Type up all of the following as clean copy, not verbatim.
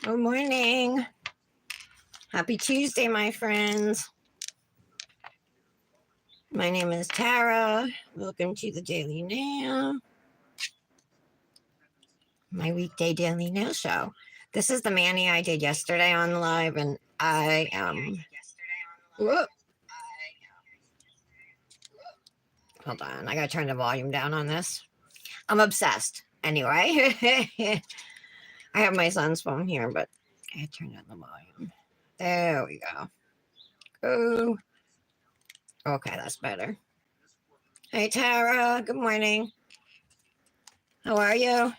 Good morning. Happy Tuesday, my friends. My name is Tara. Welcome to the Daily Nail, my weekday Daily Nail show. This is the Manny I did yesterday on the live, and I am. Whoop. Hold on, I gotta turn the volume down on this. I'm obsessed. Anyway, I have my son's phone here, but I turned down the volume. There we go. Oh, okay, that's better. Hey, Tara. Good morning. How are you?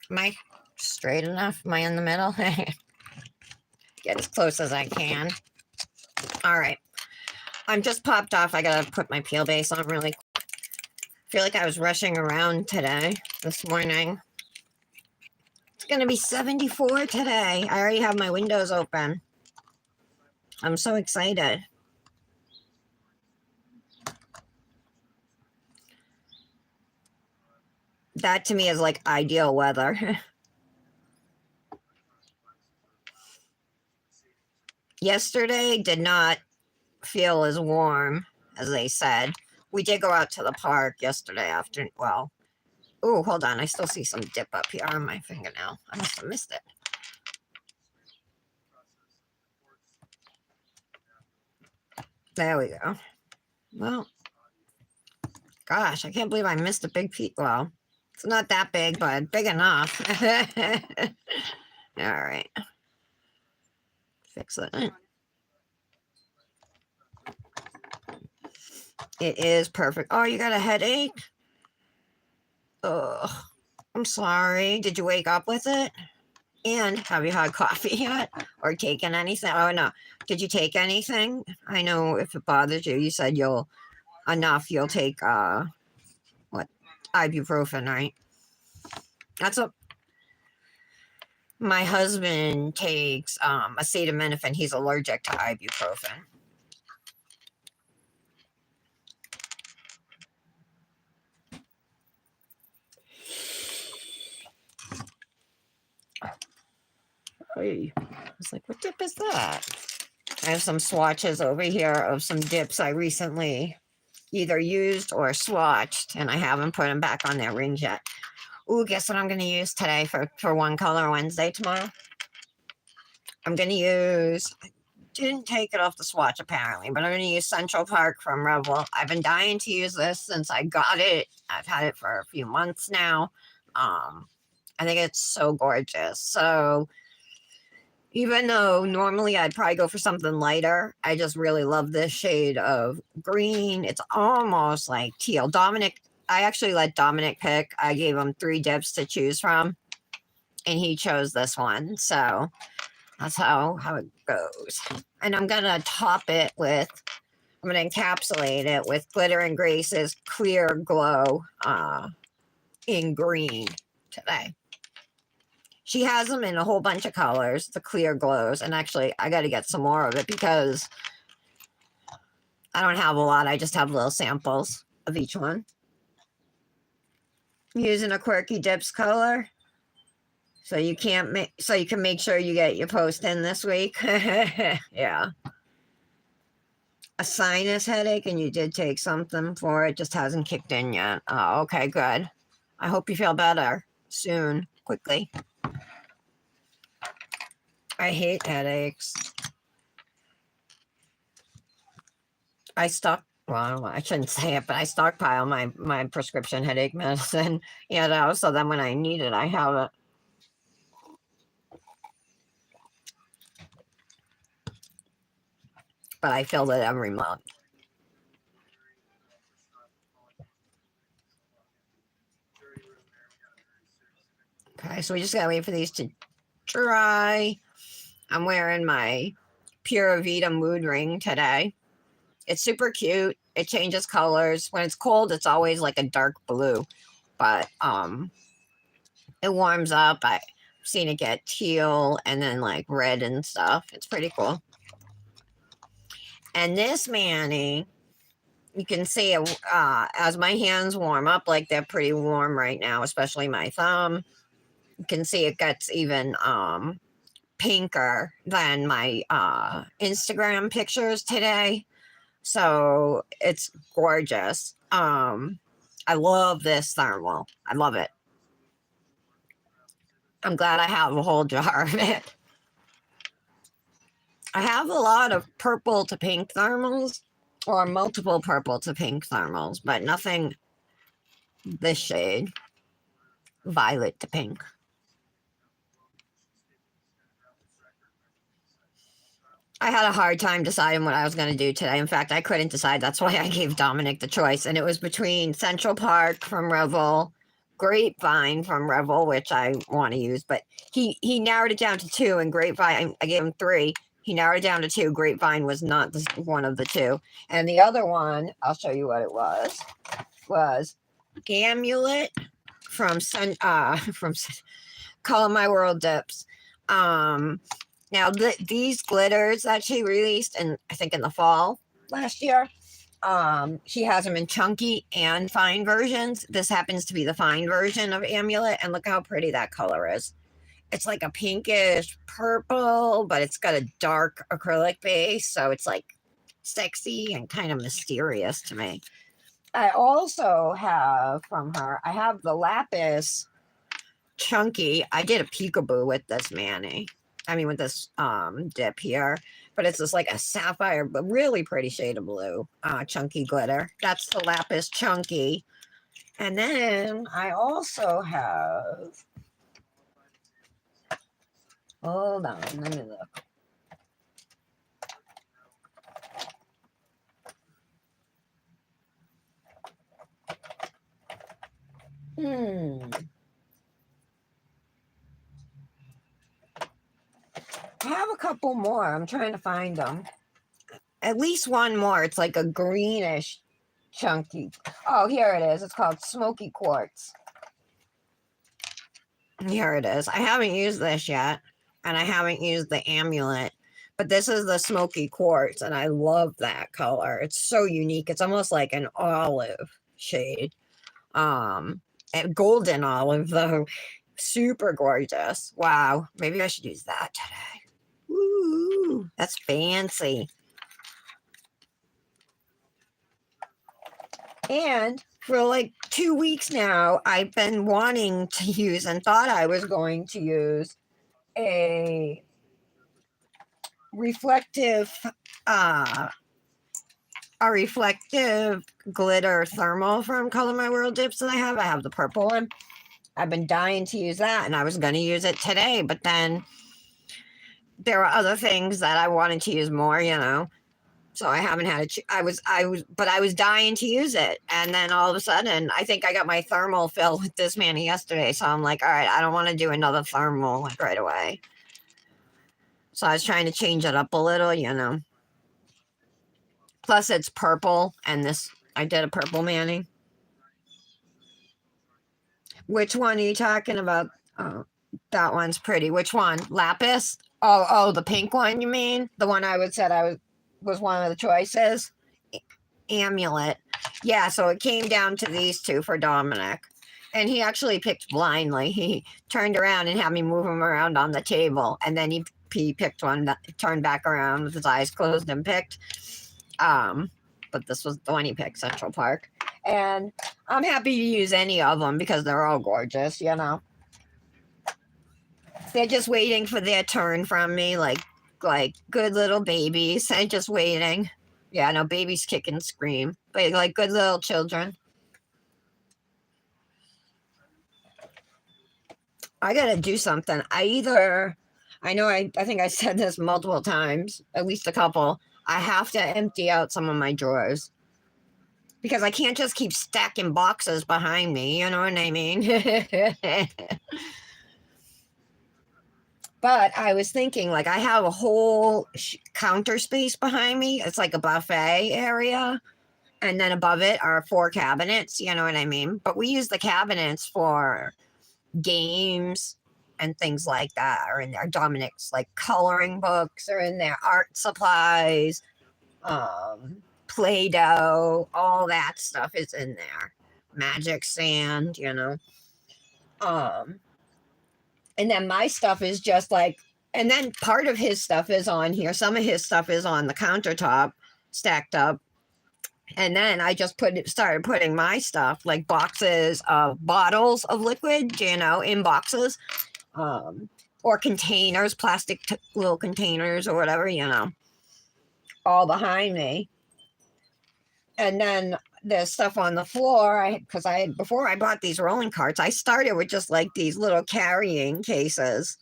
Am I straight enough? Am I in the middle? Get as close as I can. All right. I'm just popped off. I gotta put my peel base on really quick. I feel like I was rushing around today, this morning. It's gonna be 74 today. I already have my windows open. I'm so excited. That to me is like ideal weather. Yesterday did not feel as warm as they said. We did go out to the park yesterday afternoon. Well, oh, hold on. I still see some dip up here on my fingernail. I must have missed it. There we go. Well, gosh, I can't believe I missed a big piece. Well, it's not that big, but big enough. All right. Fix it. It is perfect. Oh, you got a headache? Ugh. I'm sorry. Did you wake up with it? And have you had coffee yet? Or taken anything? Oh, no. Did you take anything? I know if it bothers you, you said you'll take, what, ibuprofen, right? That's what my husband takes, acetaminophen. He's allergic to ibuprofen. Hey, I was like, what dip is that? I have some swatches over here of some dips I recently either used or swatched, and I haven't put them back on their rings yet. Ooh, guess what I'm going to use today for One Color Wednesday tomorrow? I'm going to use, I didn't take it off the swatch apparently, but I'm going to use Central Park from Revel. I've been dying to use this since I got it. I've had it for a few months now. I think it's so gorgeous. So even though normally I'd probably go for something lighter, I just really love this shade of green. It's almost like teal. I actually let Dominic pick. I gave him 3 dips to choose from, and he chose this one. So that's how it goes. And I'm going to I'm going to encapsulate it with Glitter and Grace's Clear Glow in green today. She has them in a whole bunch of colors, the clear glows. And actually, I got to get some more of it because I don't have a lot. I just have little samples of each one. Using a Quirky Dips color. So you can make sure you get your post in this week. Yeah. A sinus headache, and you did take something for it. Just hasn't kicked in yet. Oh, okay, good. I hope you feel better soon, quickly. I hate headaches. I shouldn't say it, but I stockpile my prescription headache medicine, so then when I need it, I have it. But I fill it every month. Okay, so we just gotta wait for these to dry. I'm wearing my Pura Vida mood ring today. It's super cute. It changes colors. When it's cold, it's always like a dark blue. But it warms up. I've seen it get teal and then like red and stuff. It's pretty cool. And this Manny, you can see it as my hands warm up, like they're pretty warm right now, especially my thumb. You can see it gets even pinker than my Instagram pictures today. So it's gorgeous. I love this thermal. I love it. I'm glad I have a whole jar of it. I have a lot of purple to pink thermals, or multiple purple to pink thermals, but nothing this shade, violet to pink. I had a hard time deciding what I was going to do today. In fact, I couldn't decide. That's why I gave Dominic the choice. And it was between Central Park from Revel, Grapevine from Revel, which I want to use, but he narrowed it down to two, and Grapevine, I gave him three. He narrowed it down to two. Grapevine was not one of the two. And the other one, I'll show you what it was Amulet from from Color My World Dips. Now these glitters that she released, and I think in the fall last year, she has them in chunky and fine versions. This happens to be the fine version of Amulet, and look how pretty that color is. It's like a pinkish purple, but it's got a dark acrylic base, so it's like sexy and kind of mysterious to me. I also have from her, I have the Lapis Chunky. I did a peekaboo with this Manny. I mean, with this dip here, but it's just like a sapphire, but really pretty shade of blue, chunky glitter. That's the Lapis Chunky. And then I also have, hold on, let me look. I have a couple more. I'm trying to find them. At least one more. It's like a greenish chunky. Oh, here it is. It's called Smoky Quartz. Here it is. I haven't used this yet, and I haven't used the Amulet, but this is the Smoky Quartz, and I love that color. It's so unique. It's almost like an olive shade. And golden olive though. Super gorgeous. Wow. Maybe I should use that today. Ooh, that's fancy. And for like 2 weeks now, I've been wanting to use and thought I was going to use a reflective uh a reflective glitter thermal from Color My World dips that I have. I have the purple one. I've been dying to use that, and I was going to use it today, but then there were other things that I wanted to use more, so I haven't had it. But I was dying to use it, and then all of a sudden, I think I got my thermal filled with this Manny yesterday. So I'm like, all right, I don't want to do another thermal like right away. So I was trying to change it up a little. Plus, it's purple, and this I did a purple Manny. Which one are you talking about? Oh, that one's pretty. Which one? Lapis? Oh, the pink one. You mean the one I would said was one of the choices? Amulet. Yeah, so it came down to these two for Dominic. And he actually picked blindly. He turned around and had me move him around on the table. And then he picked one that turned back around with his eyes closed and picked. But this was the one he picked, Central Park. And I'm happy to use any of them because they're all gorgeous. They're just waiting for their turn from me, like good little babies. And just waiting. Yeah, no, babies kick and scream, but like good little children. I gotta do something. I know I think I said this multiple times, at least a couple. I have to empty out some of my drawers because I can't just keep stacking boxes behind me. You know what I mean? But I was thinking, like, I have a whole counter space behind me. It's like a buffet area. And then above it are 4 cabinets. You know what I mean? But we use the cabinets for games and things like that are in there. Dominic's like coloring books are in there, art supplies, Play-Doh, all that stuff is in there. Magic sand. Um, And then my stuff is just like, and then part of his stuff is on here. Some of his stuff is on the countertop stacked up. And then I just started putting my stuff, like boxes of bottles of liquid, in boxes, um, or containers, plastic little containers or whatever, all behind me. And then there's stuff on the floor. Because before I bought these rolling carts, I started with just like these little carrying cases.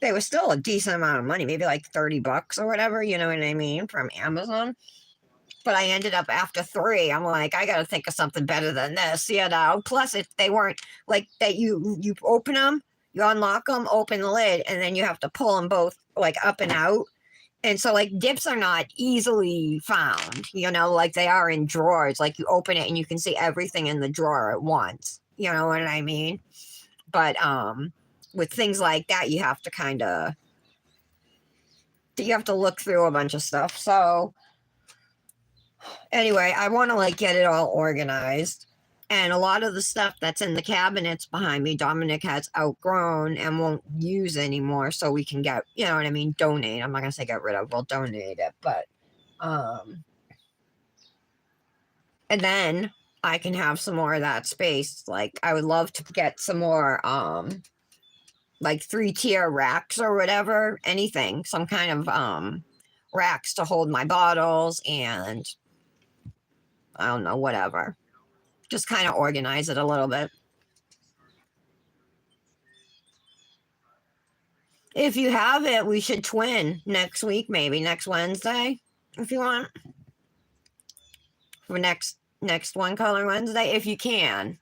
They were still a decent amount of money, maybe like $30 or whatever, you know what I mean, from Amazon. But I ended up after 3, I'm like, I got to think of something better than this, Plus, if they weren't like that, you open them, you unlock them, open the lid, and then you have to pull them both like up and out. And so, like, dips are not easily found, like they are in drawers. Like, you open it and you can see everything in the drawer at once. You know what I mean? But with things like that, you have to look through a bunch of stuff. So anyway, I want to like get it all organized. And a lot of the stuff that's in the cabinets behind me, Dominic has outgrown and won't use anymore. So we can get, you know what I mean, donate. I'm not going to say get rid of, we'll donate it. But, and then I can have some more of that space. Like, I would love to get some more, like 3-tier racks or whatever, anything, some kind of, racks to hold my bottles and I don't know, whatever. Just kind of organize it a little bit. If you have it, we should twin next week, maybe next Wednesday, if you want. For next One Color Wednesday, if you can.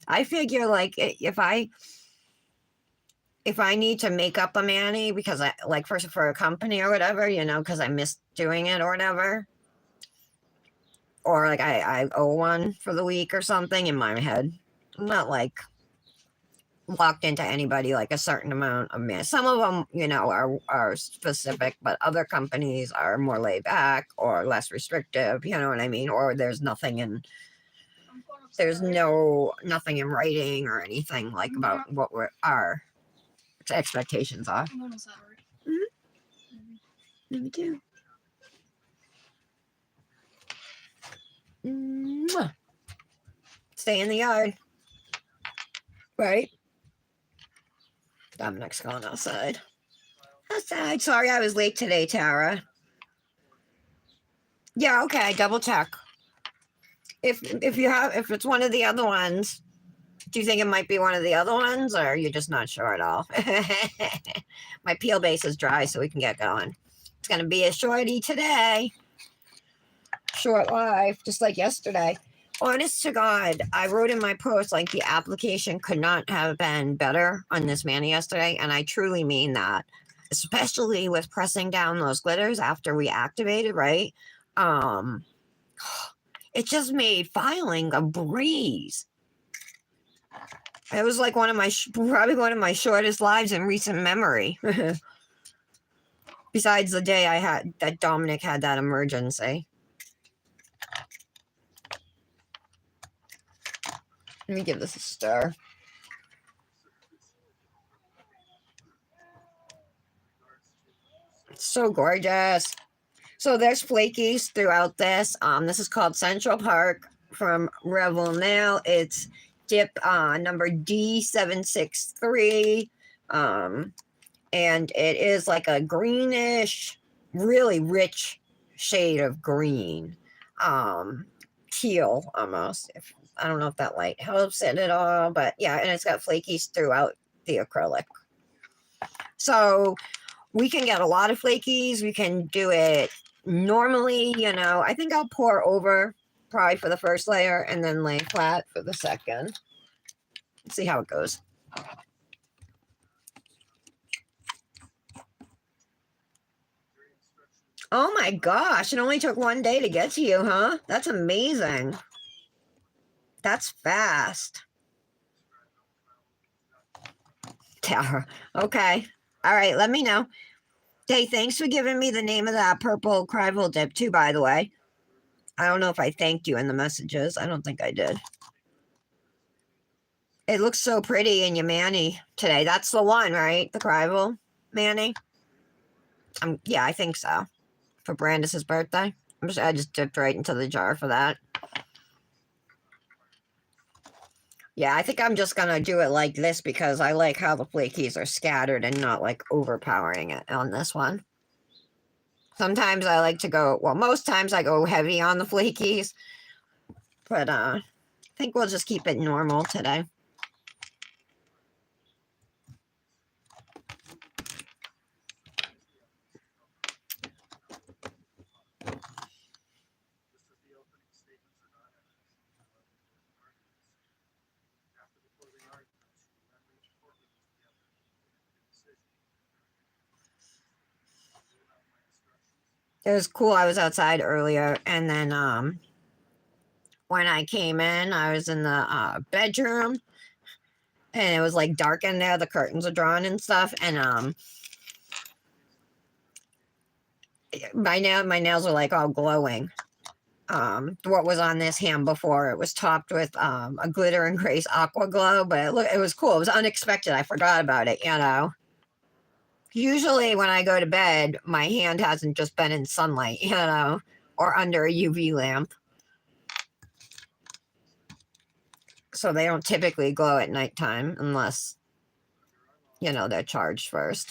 I figure like if I need to make up a mani because I like for a company or whatever, because I missed doing it or whatever, or like I owe one for the week or something in my head. I'm not like locked into anybody like a certain amount of mani. Some of them, are specific, but other companies are more laid back or less restrictive. You know what I mean? Or there's nothing in writing or anything like about what our expectations are. Mm-hmm. Me too. Mwah. Stay in the yard. Right? Dominic's going outside. Outside. Sorry I was late today, Tara. Yeah, okay, double check. If it's one of the other ones, do you think it might be one of the other ones, or you're just not sure at all? My peel base is dry, so we can get going. It's gonna be a shorty today. Short life, just like yesterday. Honest to God, I wrote in my post like the application could not have been better on this mani yesterday, and I truly mean that. Especially with pressing down those glitters after we activated, right? It just made filing a breeze. It was like probably one of my shortest lives in recent memory. Besides the day that Dominic had that emergency. Let me give this a stir. It's so gorgeous. So there's flakies throughout this. This is called Central Park from Revel Nail. It's dip number D763. And it is like a greenish, really rich shade of green. Teal almost. I don't know if that light helps it at all, but yeah, and it's got flakies throughout the acrylic. So we can get a lot of flakies. We can do it normally, I think I'll pour over probably for the first layer and then lay flat for the second. Let's see how it goes. Oh my gosh, it only took 1 day to get to you, huh? That's amazing. That's fast. Tara. Okay. All right, let me know. Hey, thanks for giving me the name of that purple Revel dip too, by the way. I don't know if I thanked you in the messages. I don't think I did. It looks so pretty in your Manny today. That's the one, right? The Revel Manny. Yeah, I think so. For Brandis's birthday. I just dipped right into the jar for that. Yeah, I think I'm just gonna do it like this because I like how the flakies are scattered and not like overpowering it on this one. Sometimes I like to go, well, most times I go heavy on the flakies, but I think we'll just keep it normal today. It was cool. I was outside earlier, and then when I came in, I was in the bedroom, and it was like dark in there. The curtains are drawn and stuff, and my nails are like all glowing. What was on this ham before, it was topped with a glitter and grace aqua glow, but it was cool. It was unexpected. I forgot about it. Usually when I go to bed, my hand hasn't just been in sunlight, or under a UV lamp. So they don't typically glow at nighttime unless, they're charged first.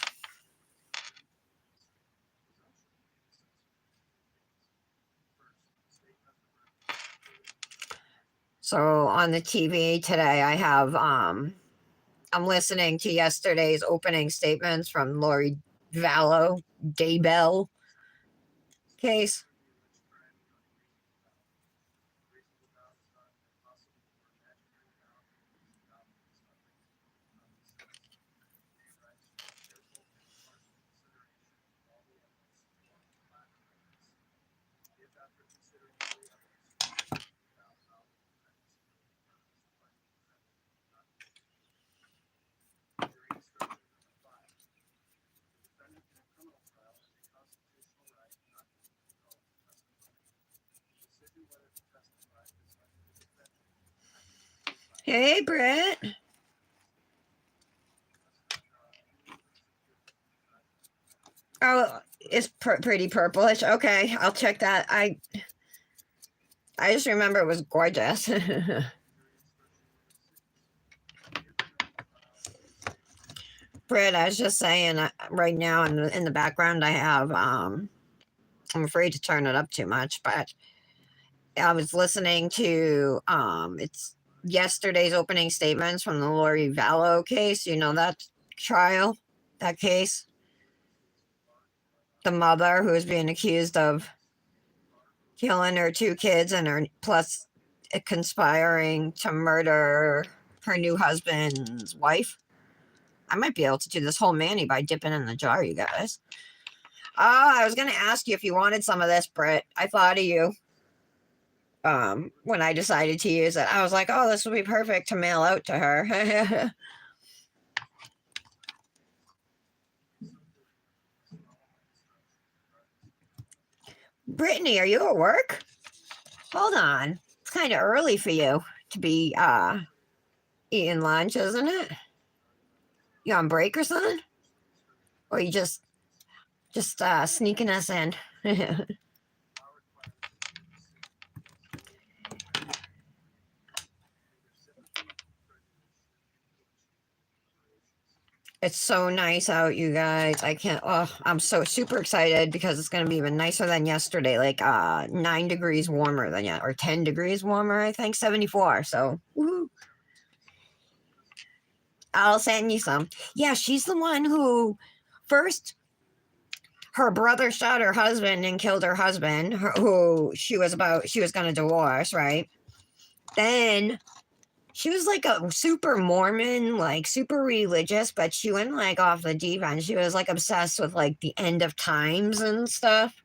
So on the TV today, I'm listening to yesterday's opening statements from Lori Vallow Daybell case. Hey, Britt. Oh, it's pretty purplish. Okay, I'll check that. I just remember it was gorgeous. Britt, I was just saying, right now in the background, I have I'm afraid to turn it up too much, but I was listening to it's yesterday's opening statements from the Lori Vallow case. You know that trial, that case, the mother who is being accused of killing her two kids and her plus conspiring to murder her new husband's wife. I might be able to do this whole Manny by dipping in the jar, you guys. Oh, I was gonna ask you if you wanted some of this, Britt. I thought of you. When I decided to use it, I was like, oh, this would be perfect to mail out to her. Brittany, are you at work? Hold on. It's kind of early for you to be eating lunch, isn't it? You on break or something? Or you just sneaking us in? It's so nice out, you guys. I can't. Oh, I'm so super excited because it's going to be even nicer than yesterday. Like 9 degrees warmer than yet, or 10 degrees warmer. I think 74. So, woo-hoo. I'll send you some. Yeah, she's the one who first her brother shot her husband and killed her husband, who she was going to divorce, right? Then she was like a super Mormon, like super religious, but she went like off the deep end. She was like obsessed with like the end of times and stuff.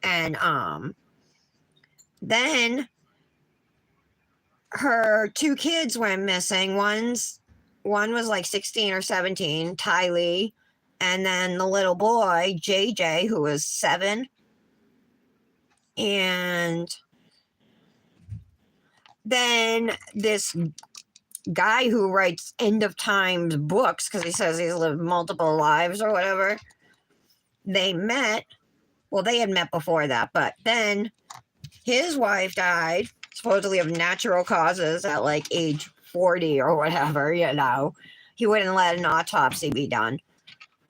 And then her two kids went missing. One was like 16 or 17, Ty Lee, and then the little boy, JJ, who was 7. And then this guy who writes end of times books, because he says he's lived multiple lives or whatever, they met. Well, they had met before that, but then his wife died, supposedly of natural causes at like age 40 or whatever, you know. He wouldn't let an autopsy be done.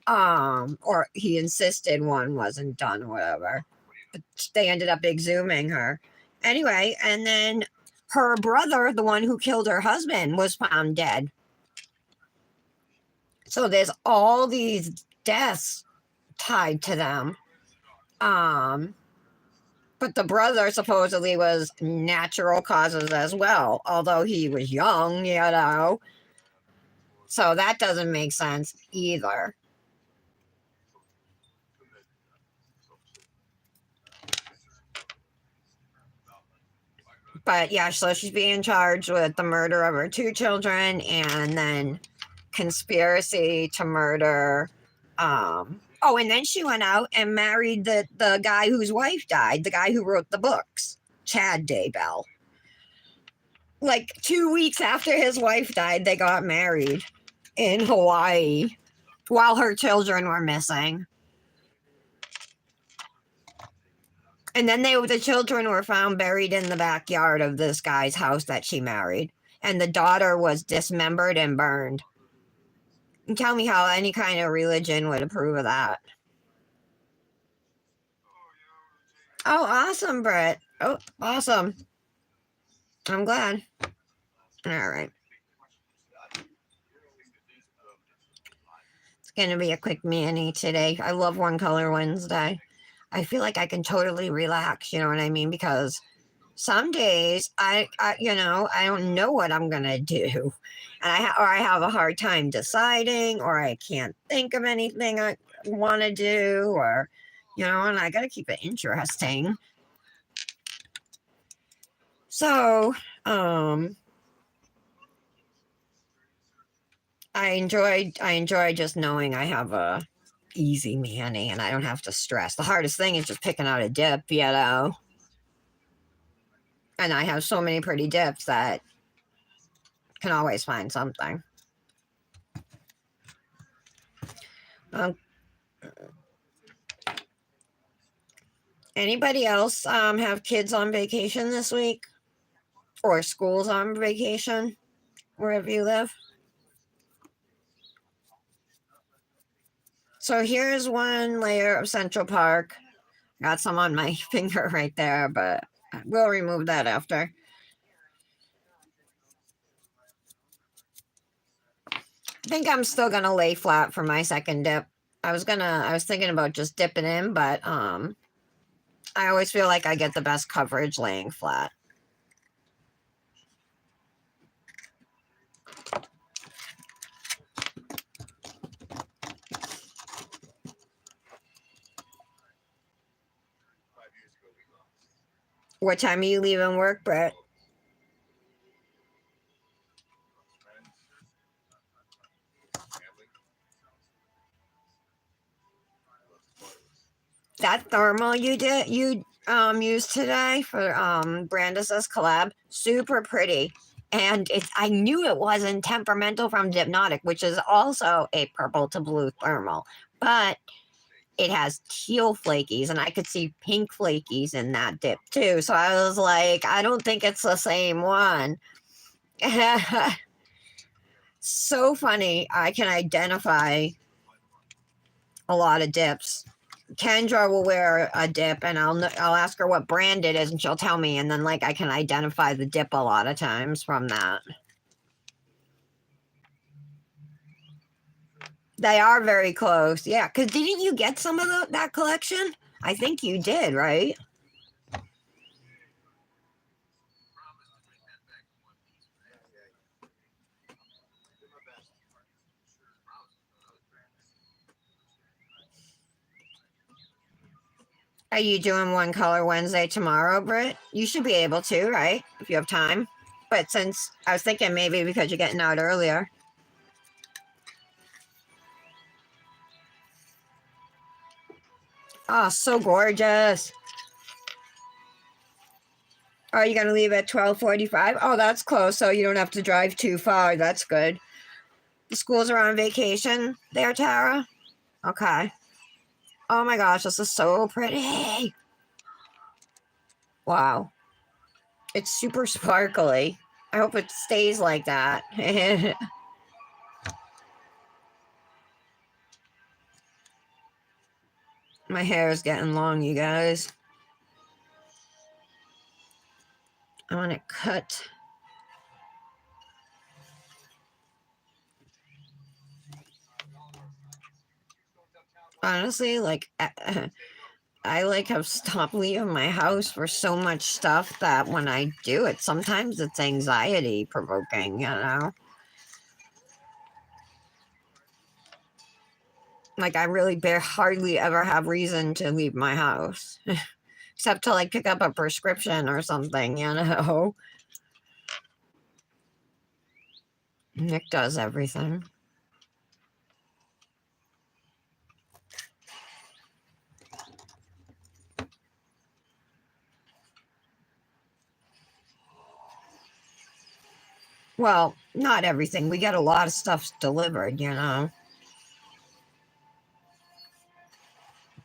Or he insisted one wasn't done or whatever. But they ended up exhuming her. Anyway, and then her brother, the one who killed her husband, was found dead. So there's all these deaths tied to them. But the brother supposedly was natural causes as well, although he was young, you know. So that doesn't make sense either. But yeah, so she's being charged with the murder of her two children and then conspiracy to murder. Oh, and then she went out and married the guy whose wife died, the guy who wrote the books, Chad Daybell. Like 2 weeks after his wife died, they got married in Hawaii while her children were missing. And then the children were found buried in the backyard of this guy's house that she married. And the daughter was dismembered and burned. And tell me how any kind of religion would approve of that. Oh, awesome, Brett. Oh, awesome. I'm glad. All right. It's going to be a quick mani today. I love One Color Wednesday. I feel like I can totally relax, you know what I mean? Because some days I don't know what I'm gonna do, and I have a hard time deciding, or I can't think of anything I want to do, or and I gotta keep it interesting. So, I enjoy just knowing I have a easy mani and I don't have to stress. The hardest thing is just picking out a dip, and I have so many pretty dips that can always find something. Um, Anybody else have kids on vacation this week or schools on vacation wherever you live? So here's one layer of Central Park. Got some on my finger right there, but we'll remove that after. I think I'm still gonna lay flat for my second dip. I was thinking about just dipping in, but I always feel like I get the best coverage laying flat. What time are you leaving work, Brett? That thermal you used today for Brandis's collab, super pretty. And I knew it wasn't temperamental from Hypnotic, which is also a purple to blue thermal, but it has teal flakies, and I could see pink flakies in that dip too. So I was like, I don't think it's the same one. So funny. I can identify a lot of dips. Kendra will wear a dip, and I'll ask her what brand it is, and she'll tell me, and then like I can identify the dip a lot of times from that. They are very close, yeah. Because didn't you get some of that collection? I think you did, right? Are you doing One Color Wednesday tomorrow, Britt? You should be able to, right? If you have time. But since I was thinking maybe because you're getting out earlier. Oh, so gorgeous. Are you going to leave at 12:45? Oh, that's close, so you don't have to drive too far. That's good. The schools are on vacation there, Tara? Okay. Oh my gosh, this is so pretty. Wow. It's super sparkly. I hope it stays like that. My hair is getting long, you guys. I want to cut. Honestly, like, I like have stopped leaving my house for so much stuff that when I do it, sometimes it's anxiety provoking, you know? Like, I really hardly ever have reason to leave my house, except to like pick up a prescription or something, you know? Nick does everything. Well, not everything. We get a lot of stuff delivered, you know?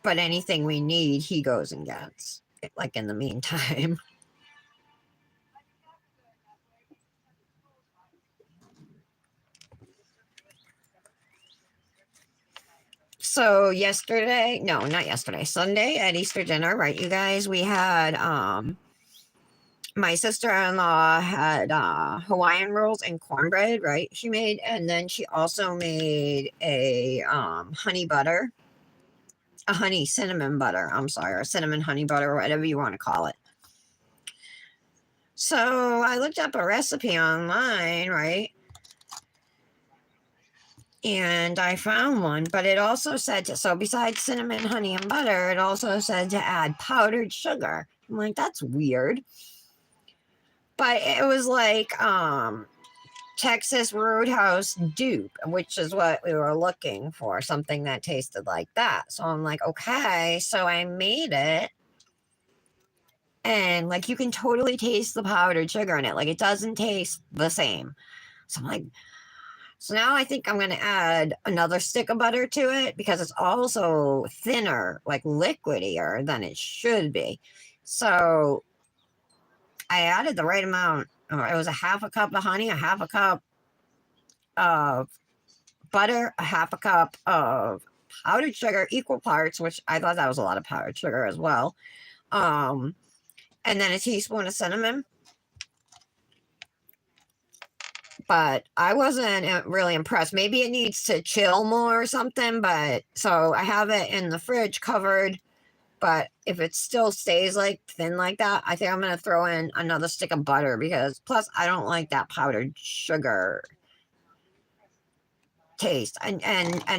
But anything we need, he goes and gets, like in the meantime. So yesterday, no, not yesterday, Sunday at Easter dinner, right, you guys? We had my sister-in-law had Hawaiian rolls and cornbread, right? She made, and then she also made a honey cinnamon butter. I'm sorry, or cinnamon honey butter, or whatever you want to call it. So I looked up a recipe online, right? And I found one, but it also said to, so besides cinnamon, honey, and butter, it also said to add powdered sugar. I'm like, that's weird. But it was like Texas Roadhouse dupe, which is what we were looking for, something that tasted like that. So I'm like, okay. So I made it. And like you can totally taste the powdered sugar in it. Like it doesn't taste the same. So I'm like, so now I think I'm going to add another stick of butter to it because it's also thinner, like liquidier than it should be. So I added the right amount. It was a half a cup of honey, a half a cup of butter, a half a cup of powdered sugar, equal parts, which I thought that was a lot of powdered sugar as well. And then a teaspoon of cinnamon. But I wasn't really impressed. Maybe it needs to chill more or something. But so I have it in the fridge covered. But if it still stays like thin like that, I think I'm going to throw in another stick of butter because plus I don't like that powdered sugar taste. And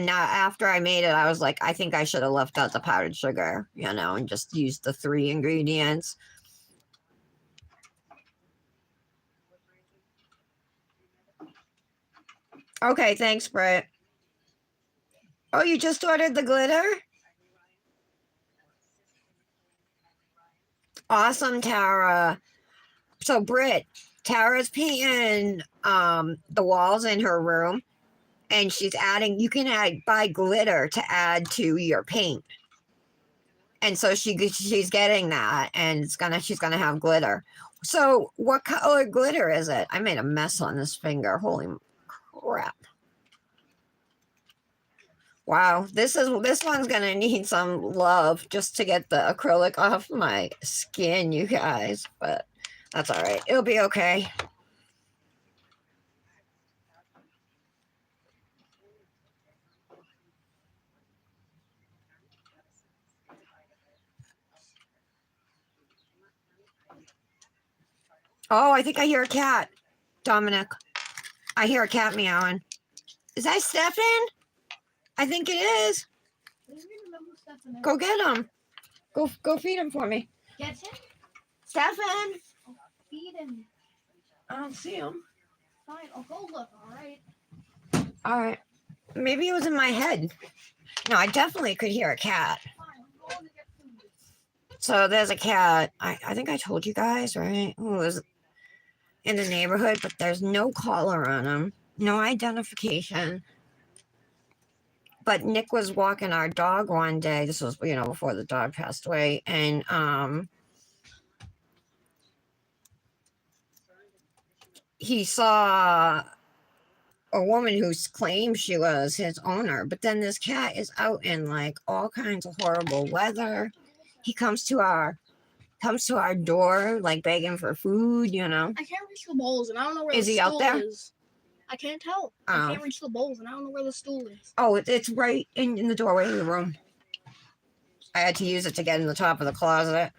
now after I made it, I was like, I think I should have left out the powdered sugar, you know, and just used the 3 ingredients. Okay, thanks, Britt. Oh, you just ordered the glitter? Awesome, Tara. So Britt, Tara's painting the walls in her room and she's adding you can buy glitter to add to your paint. And so she's getting that and she's gonna have glitter. So what color glitter is it? I made a mess on this finger. Holy crap. Wow, this one's gonna need some love just to get the acrylic off my skin, you guys. But that's all right. It'll be okay. Oh, I think I hear a cat, Dominic. I hear a cat meowing. Is that Stefan? I think it is. Go get him. Go feed him for me. Get him? Stefan. Feed him. I don't see him. Fine, I'll go look, alright? All right. Maybe it was in my head. No, I definitely could hear a cat. Fine, I'm going to get food. So there's a cat. I think I told you guys, right? Who was in the neighborhood, but there's no collar on him, no identification. But Nick was walking our dog one day. This was, before the dog passed away, and he saw a woman who claimed she was his owner. But then this cat is out in like all kinds of horrible weather. He comes to our door like begging for food. I can't reach the bowls, and I don't know where Is the he out stool there? is. I can't tell. Oh. I can't reach the bowls, and I don't know where the stool is. Oh, it's right in the doorway of the room. I had to use it to get in the top of the closet.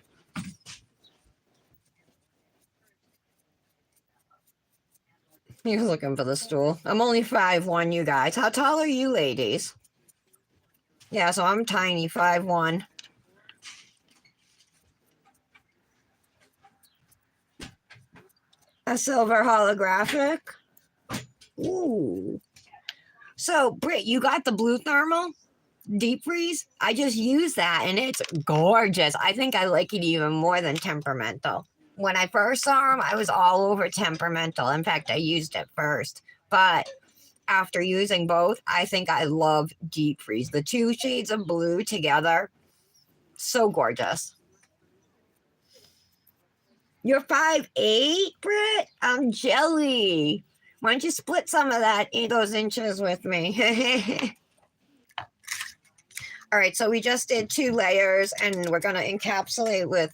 He was looking for the stool. I'm only 5'1", you guys. How tall are you ladies? Yeah, so I'm tiny, 5'1". A silver holographic. Ooh. So, Britt, you got the blue thermal deep freeze? I just used that and it's gorgeous. I think I like it even more than temperamental. When I first saw him, I was all over temperamental. In fact, I used it first. But after using both, I think I love deep freeze. The two shades of blue together, so gorgeous. You're 5'8", Britt? I'm jelly. Why don't you split some of those inches with me? All right, so we just did 2 layers, and we're going to encapsulate with,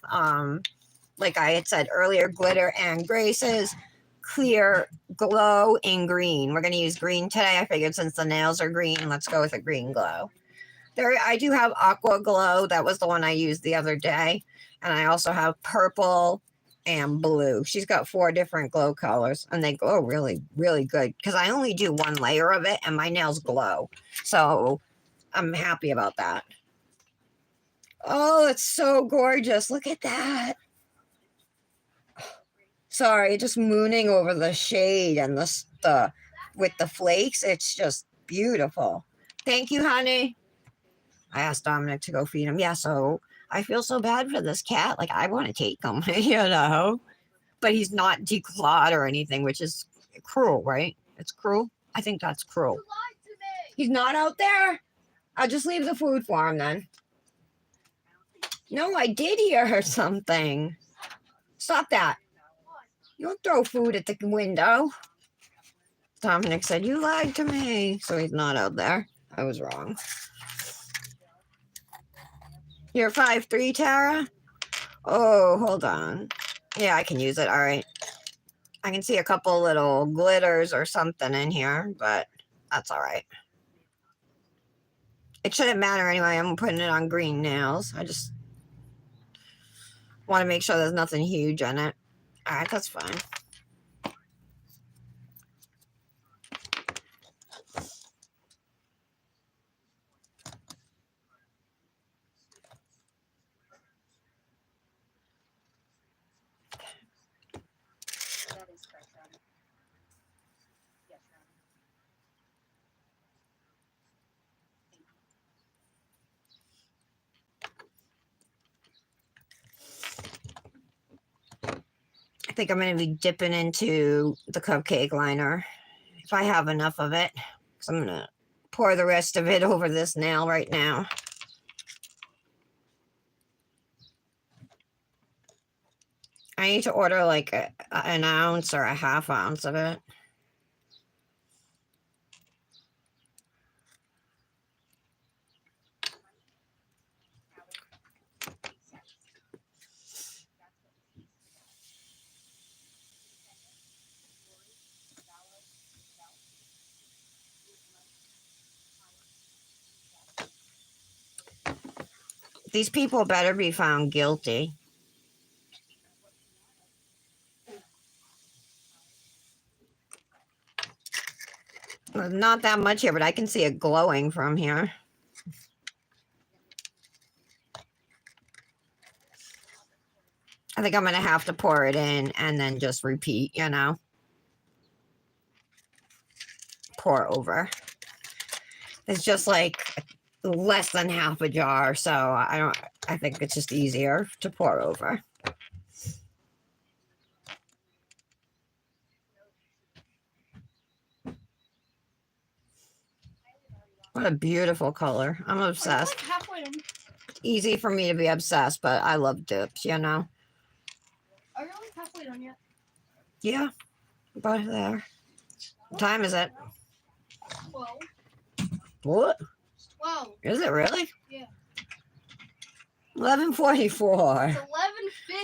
like I had said earlier, glitter and graces, clear glow in green. We're going to use green today. I figured since the nails are green, let's go with a green glow. I do have aqua glow. That was the one I used the other day. And I also have purple and blue. She's got 4 different glow colors, and they glow really, really good because I only do 1 layer of it, and my nails glow. So I'm happy about that. Oh, it's so gorgeous. Look at that. Sorry, just mooning over the shade and the with the flakes. It's just beautiful. Thank you, honey. I asked Dominic to go feed him. Yeah, so I feel so bad for this cat. Like, I want to take him, But he's not declawed or anything, which is cruel, right? It's cruel. I think that's cruel. You lied to me. He's not out there? I'll just leave the food for him then. No, I did hear something. Stop that. You don't throw food at the window. Dominic said, you lied to me. So he's not out there. I was wrong. You're 5'3", Tara? Oh, hold on. Yeah, I can use it. All right. I can see a couple little glitters or something in here, but that's all right. It shouldn't matter anyway. I'm putting it on green nails. I just want to make sure there's nothing huge in it. All right, that's fine. I think I'm going to be dipping into the cupcake liner if I have enough of it. So I'm going to pour the rest of it over this nail right now. I need to order like an ounce or a half ounce of it. These people better be found guilty. Not that much here, but I can see it glowing from here. I think I'm going to have to pour it in and then just repeat, Pour over. It's just like less than half a jar, so I I think it's just easier to pour over. What a beautiful color. I'm Are you obsessed. like halfway in? Easy for me to be obsessed, but I love dips, you know? Are you like halfway done yet? Yeah, about there. What time is it? 12. What? 12. Is it really? Yeah. 11:44. It's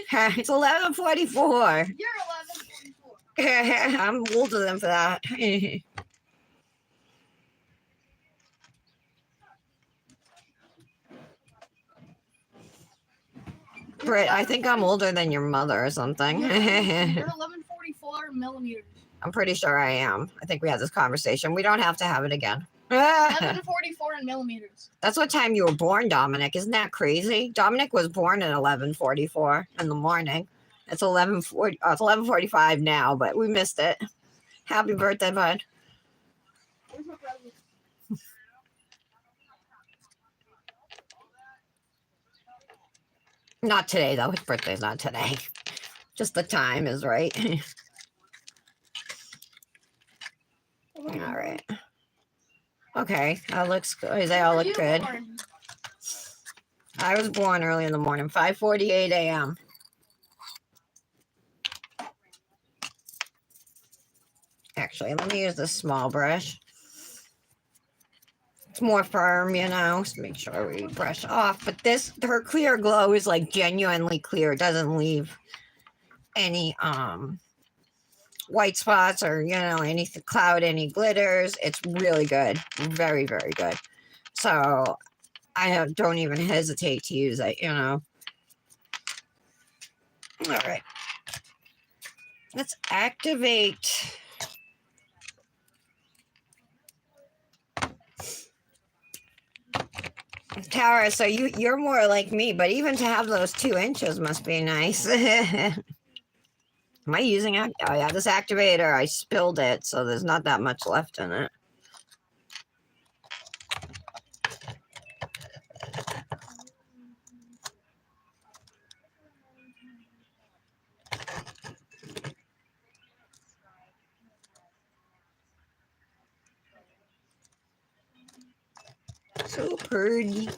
11:50. It's 11:44. You're 11:44. I'm older than for that. Britt, I think I'm older than your mother or something. You're 11:44 millimeters. I'm pretty sure I am. I think we had this conversation. We don't have to have it again. 11:44 in millimeters. That's what time you were born, Dominic. Isn't that crazy? Dominic was born at 11:44 in the morning. It's 11:40. It's 11:45 now, but we missed it. Happy birthday, bud. Where's my present? Not today, though. His birthday's not today. Just the time is right. All right. Okay, that looks good. They all Where look were good. you born? I was born early in the morning, 5:48 a.m. Actually, let me use this small brush. It's more firm, you know, so make sure we brush off. But this, her clear glow is like genuinely clear. It doesn't leave any white spots or, you know, any cloud, any glitters. It's really good. Very, very good. So don't even hesitate to use it, you know. All right. Let's activate. Tara, so you're more like me, but even to have those 2 inches must be nice. Am I using it? Oh yeah, this activator, I spilled it, so there's not that much left in it. So pretty.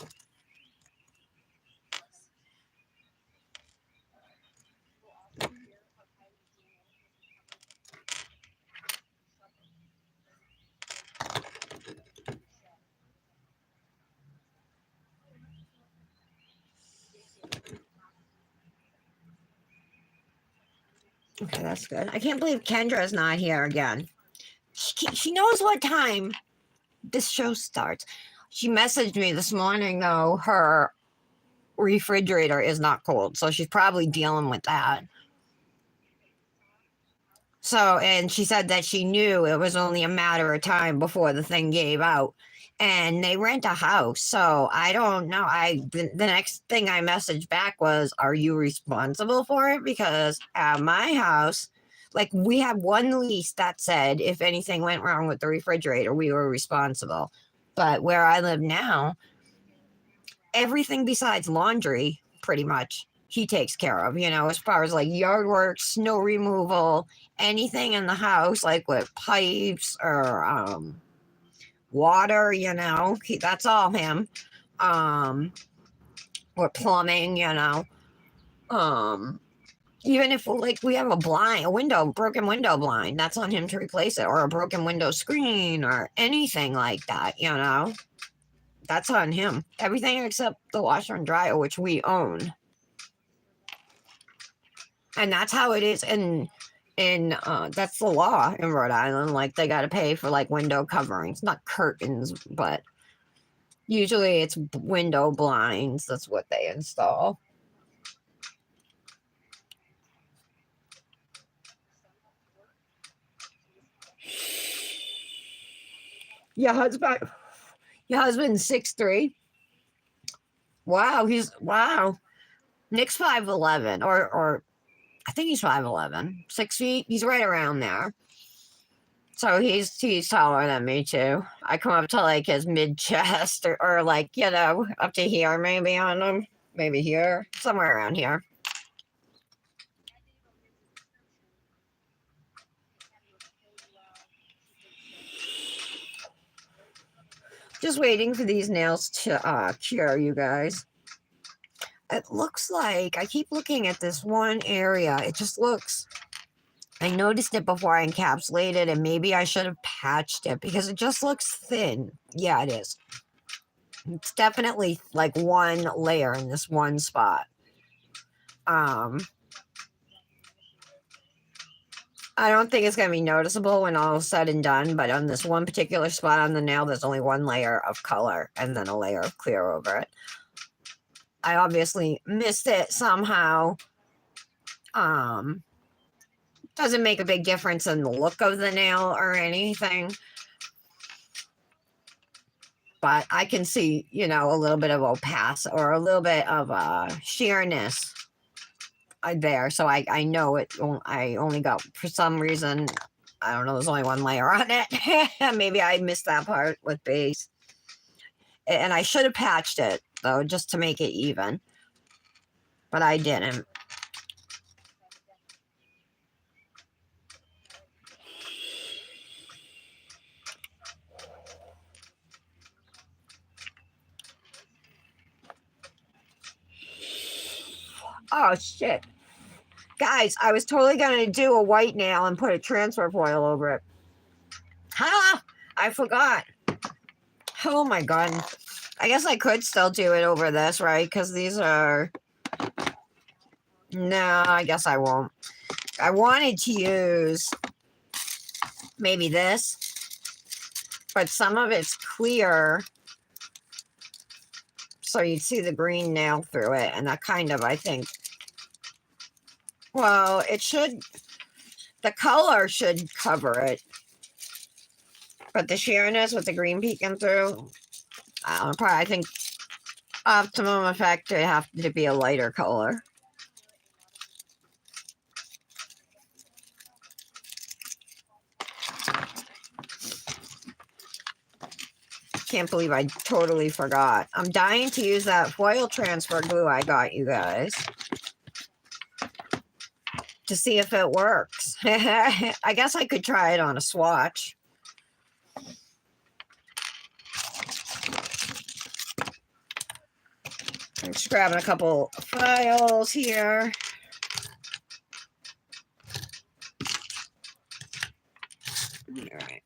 Okay, that's good. I can't believe Kendra's not here again. She knows what time this show starts. She messaged me this morning, though, her refrigerator is not cold, so she's probably dealing with that. So, and she said that she knew it was only a matter of time before the thing gave out. And they rent a house, so I don't know. The next thing I messaged back was, "Are you responsible for it?" Because at my house, like we had one lease that said if anything went wrong with the refrigerator, we were responsible. But where I live now, everything besides laundry, pretty much, he takes care of. You know, as far as like yard work, snow removal, anything in the house, like with pipes or water, you know, that's all him. Or plumbing, you know. Even if like we have a broken window blind, that's on him to replace it, or a broken window screen or anything like that, you know. That's on him. Everything except the washer and dryer, which we own. And that's how it is in that's the law in Rhode Island. Like they got to pay for like window coverings, not curtains, but usually it's window blinds. That's what they install. Your husband's 6'3". Wow, Nick's 5'11", or I think he's 5'11", 6 feet. He's right around there. So he's taller than me too. I come up to like his mid chest or like, you know, up to here maybe on him. Maybe here, somewhere around here. Just waiting for these nails to cure, you guys. It looks like, I keep looking at this one area. It just looks, I noticed it before I encapsulated, and maybe I should have patched it because it just looks thin. Yeah, it is. It's definitely like one layer in this one spot. I don't think it's going to be noticeable when all is said and done, but on this one particular spot on the nail, there's only one layer of color and then a layer of clear over it. I obviously missed it somehow. Doesn't make a big difference in the look of the nail or anything. But I can see, you know, a little bit of opacity or a little bit of sheerness there. So I know it. I only got, for some reason, I don't know, there's only one layer on it. Maybe I missed that part with base. And I should have patched it, though, just to make it even. But I didn't. Oh, shit. Guys, I was totally going to do a white nail and put a transfer foil over it. Ha! I forgot. Oh, my God. I guess I could still do it over this, right? Because these are... No, I guess I won't. I wanted to use maybe this, but some of it's clear, so you'd see the green nail through it, and that kind of, I think, well, it should, the color should cover it, but the sheerness with the green peeking through, I don't know, probably, I think optimum effect would have to be a lighter color. Can't believe I totally forgot. I'm dying to use that foil transfer glue I got, you guys, to see if it works. I guess I could try it on a swatch. I'm just grabbing a couple files here. All right.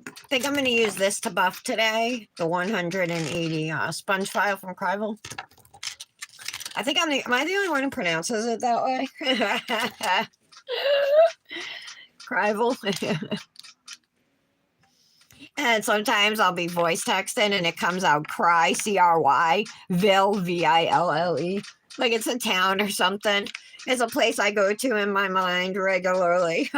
I think I'm going to use this to buff today, the 180 sponge file from Revel. I think am I the only one who pronounces it that way? Revel. And sometimes I'll be voice texting and it comes out cry, C-R-Y, Ville, V-I-L-L-E. Like it's a town or something. It's a place I go to in my mind regularly.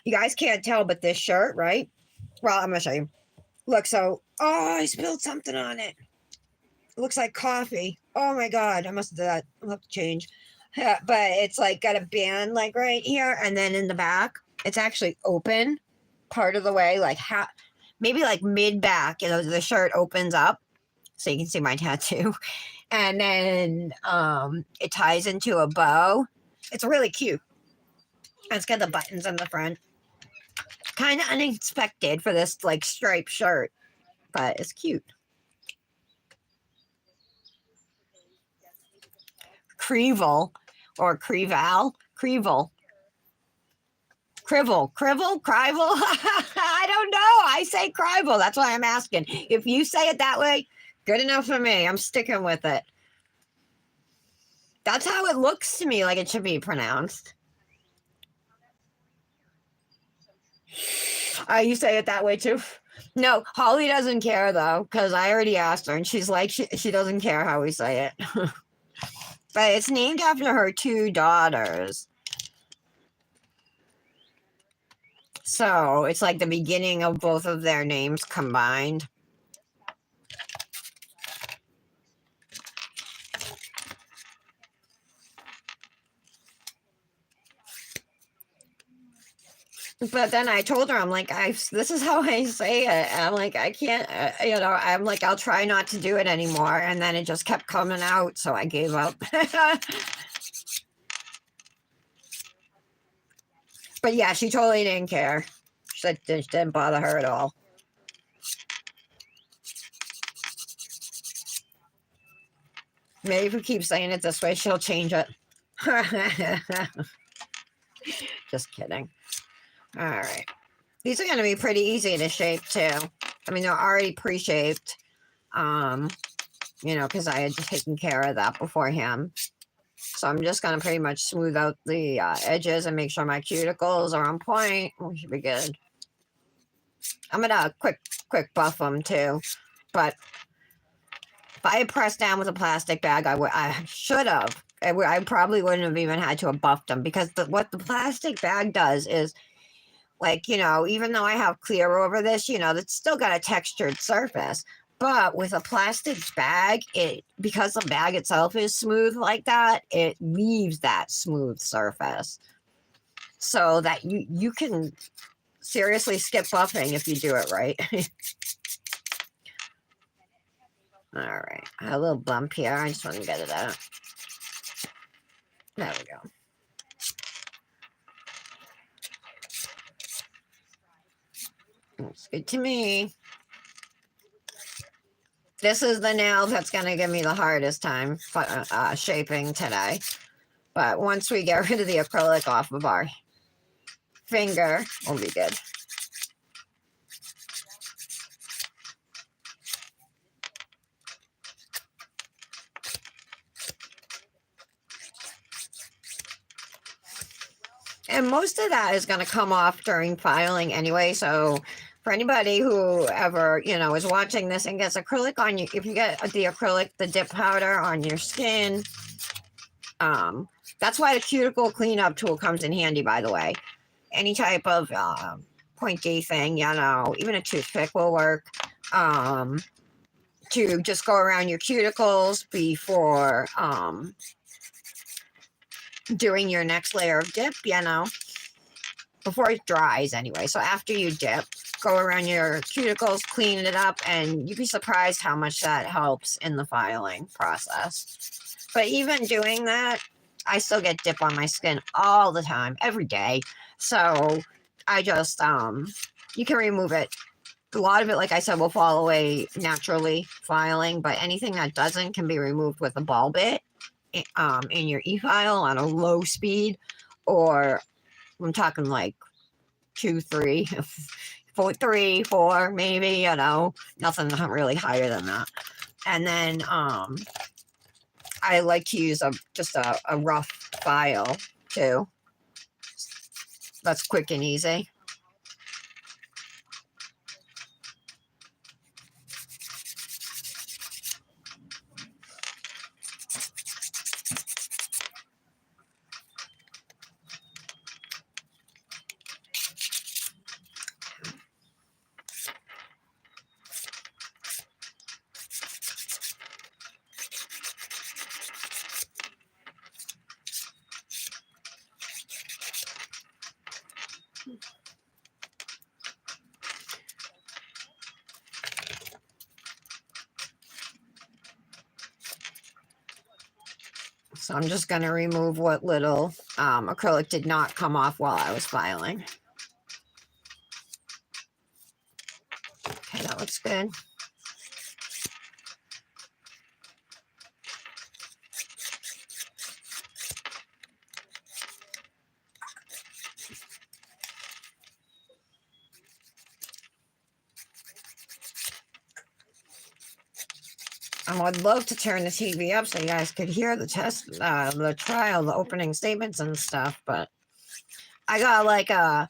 You guys can't tell, but this shirt, right? Well, I'm going to show you. Look, so, oh, I spilled something on it. It looks like coffee. Oh my God, I must have done that. I'll have to change. Yeah, but it's like got a band like right here. And then in the back, it's actually open part of the way, like maybe like mid back. You know, the shirt opens up so you can see my tattoo. And then it ties into a bow. It's really cute. And it's got the buttons in the front. Kind of unexpected for this like striped shirt, but it's cute. Revel or Creval, Crevel. Crivel, Crivel, Crivel. I don't know. I say Crivel. That's why I'm asking. If you say it that way, good enough for me. I'm sticking with it. That's how it looks to me like it should be pronounced. You say it that way too? No, Holly doesn't care though, because I already asked her and she's like, she doesn't care how we say it. But it's named after her two daughters. So it's like the beginning of both of their names combined. But then I told her, I'm like, this is how I say it. And I'm like, I can't, I'm like, I'll try not to do it anymore. And then it just kept coming out. So I gave up. But yeah, she totally didn't care. She said it didn't bother her at all. Maybe if we keep saying it this way, she'll change it. Just kidding. All right. These are going to be pretty easy to shape too. I mean, they're already pre-shaped, because I had taken care of that beforehand. So I'm just going to pretty much smooth out the edges and make sure my cuticles are on point. We should be good. I'm going to quick buff them too. But if I had pressed down with a plastic bag, I should have. I probably wouldn't have even had to have buffed them, because what the plastic bag does is, like, even though I have clear over this, it's still got a textured surface. But with a plastic bag, because the bag itself is smooth like that, it leaves that smooth surface. So that you can seriously skip buffing if you do it right. All right. I had a little bump here. I just want to get it out. There we go. Looks good to me. This is the nail that's going to give me the hardest time shaping today. But once we get rid of the acrylic off of our finger, we'll be good. And most of that is going to come off during filing anyway. So for anybody who ever, is watching this and gets acrylic on you, if you get the acrylic, the dip powder on your skin, that's why the cuticle cleanup tool comes in handy, by the way. Any type of pointy thing, even a toothpick will work, to just go around your cuticles before doing your next layer of dip, before it dries anyway. So after you dip, go around your cuticles, clean it up, and you'd be surprised how much that helps in the filing process. But even doing that, I still get dip on my skin all the time, every day. So I just, you can remove it. A lot of it, like I said, will fall away naturally filing, but anything that doesn't can be removed with a ball bit in your e-file on a low speed, or I'm talking like 2, 3, 4, 3, 4, maybe, nothing really higher than that. And then I like to use just a rough file too. That's quick and easy. So I'm just going to remove what little acrylic did not come off while I was filing. Okay, that looks good. I would love to turn the TV up so you guys could hear the trial, the opening statements and stuff, but I got I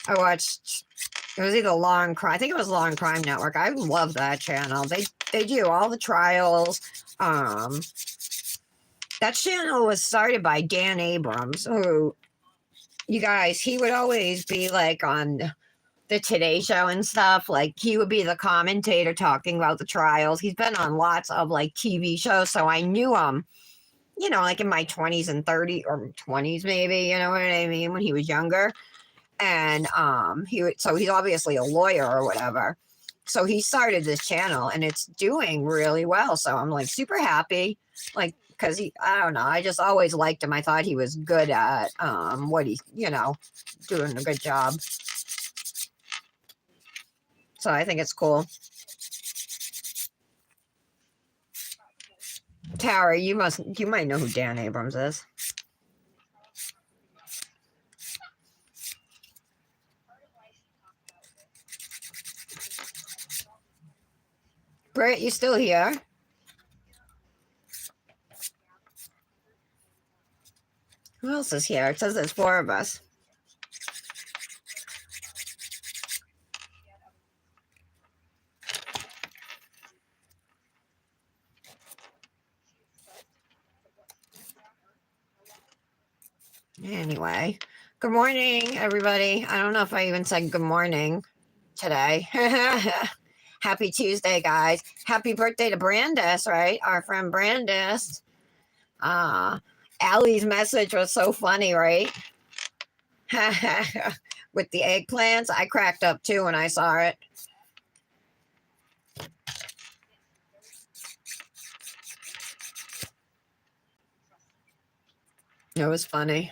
watched, it was either I think it was Long Crime Network. I love that channel. They do all the trials. That channel was started by Dan Abrams, who, you guys, he would always be like on the Today Show and stuff. Like, he would be the commentator talking about the trials. He's been on lots of like TV shows, so I knew him, like in my 20s and 30s, or 20s maybe, you know what I mean, when he was younger. And so he's obviously a lawyer or whatever. So he started this channel and it's doing really well. So I'm like super happy, like because I don't know, I just always liked him. I thought he was good at what he, doing a good job. So I think it's cool. Tara, you might know who Dan Abrams is. Britt, you still here? Who else is here? It says there's 4 of us. Anyway, good morning, everybody. I don't know if I even said good morning today. Happy Tuesday, guys. Happy birthday to Brandis, right? Our friend Brandis. Allie's message was so funny, right? With the eggplants. I cracked up too when I saw it. It was funny.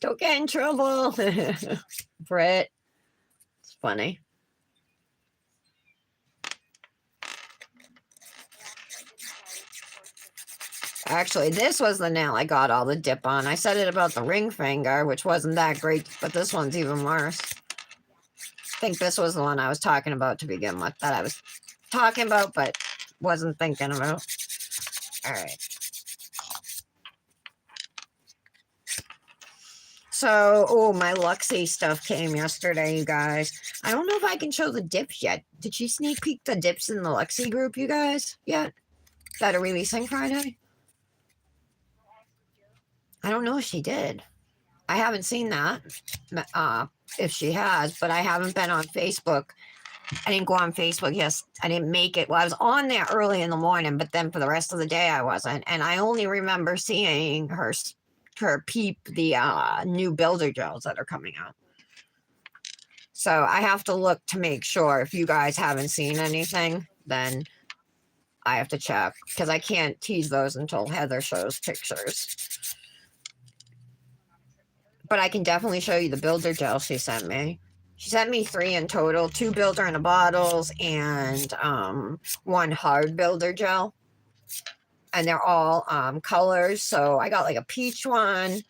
Don't get in trouble. Britt. It's funny. Actually, this was the nail I got all the dip on. I said it about the ring finger, which wasn't that great, but this one's even worse. I think this was the one I was talking about to begin with, that I was talking about, but wasn't thinking about. All right. So, oh, my Luxie stuff came yesterday, you guys. I don't know if I can show the dips yet. Did she sneak peek the dips in the Luxie group, you guys, yet? That are releasing Friday? I don't know if she did. I haven't seen that, if she has, but I haven't been on Facebook. I didn't go on Facebook. Yes, I didn't make it. Well, I was on there early in the morning, but then for the rest of the day, I wasn't. And I only remember seeing her peep the new builder gels that are coming out. So I have to look to make sure. If you guys haven't seen anything, then I have to check because I can't tease those until Heather shows pictures. But I can definitely show you the builder gel she sent me. She sent me 3 in total, 2 builder in the bottles and 1 hard builder gel. And they're all colors. So I got like a peach one.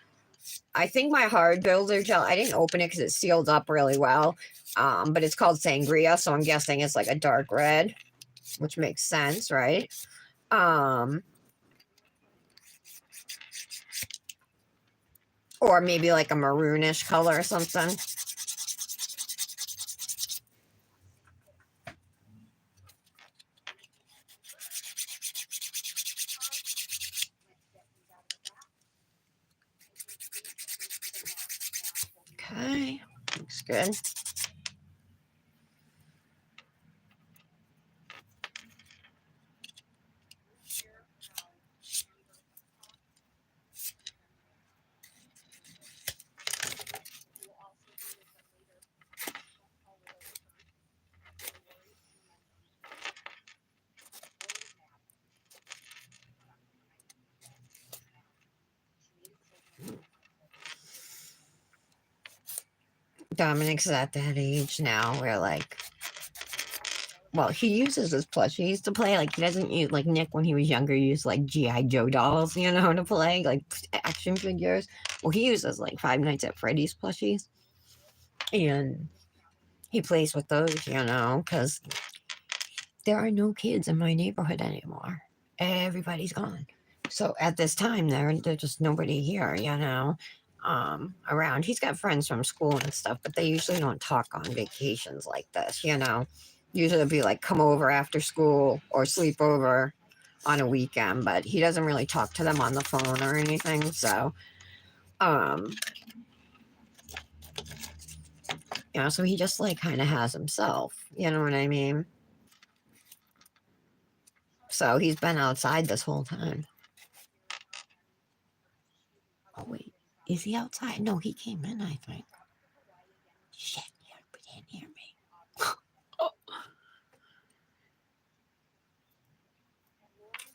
I think my hard builder gel, I didn't open it because it sealed up really well. But it's called Sangria, so I'm guessing it's like a dark red, which makes sense, right? Or maybe like a maroonish color or something. Okay, looks good. Dominic's at that age now where like, well, he uses his plush. He used to play like, he doesn't use like Nick when he was younger, he used like G.I. Joe dolls, to play like action figures. Well, he uses like Five Nights at Freddy's plushies. And he plays with those, because there are no kids in my neighborhood anymore. Everybody's gone. So at this time, there's just nobody here, around. He's got friends from school and stuff, but they usually don't talk on vacations like this, Usually it'll be like come over after school or sleep over on a weekend, but he doesn't really talk to them on the phone or anything. So, so he just like kind of has himself, you know what I mean? So he's been outside this whole time. Oh, wait. Is he outside? No, he came in, I think. Shit, but he didn't hear me. Oh.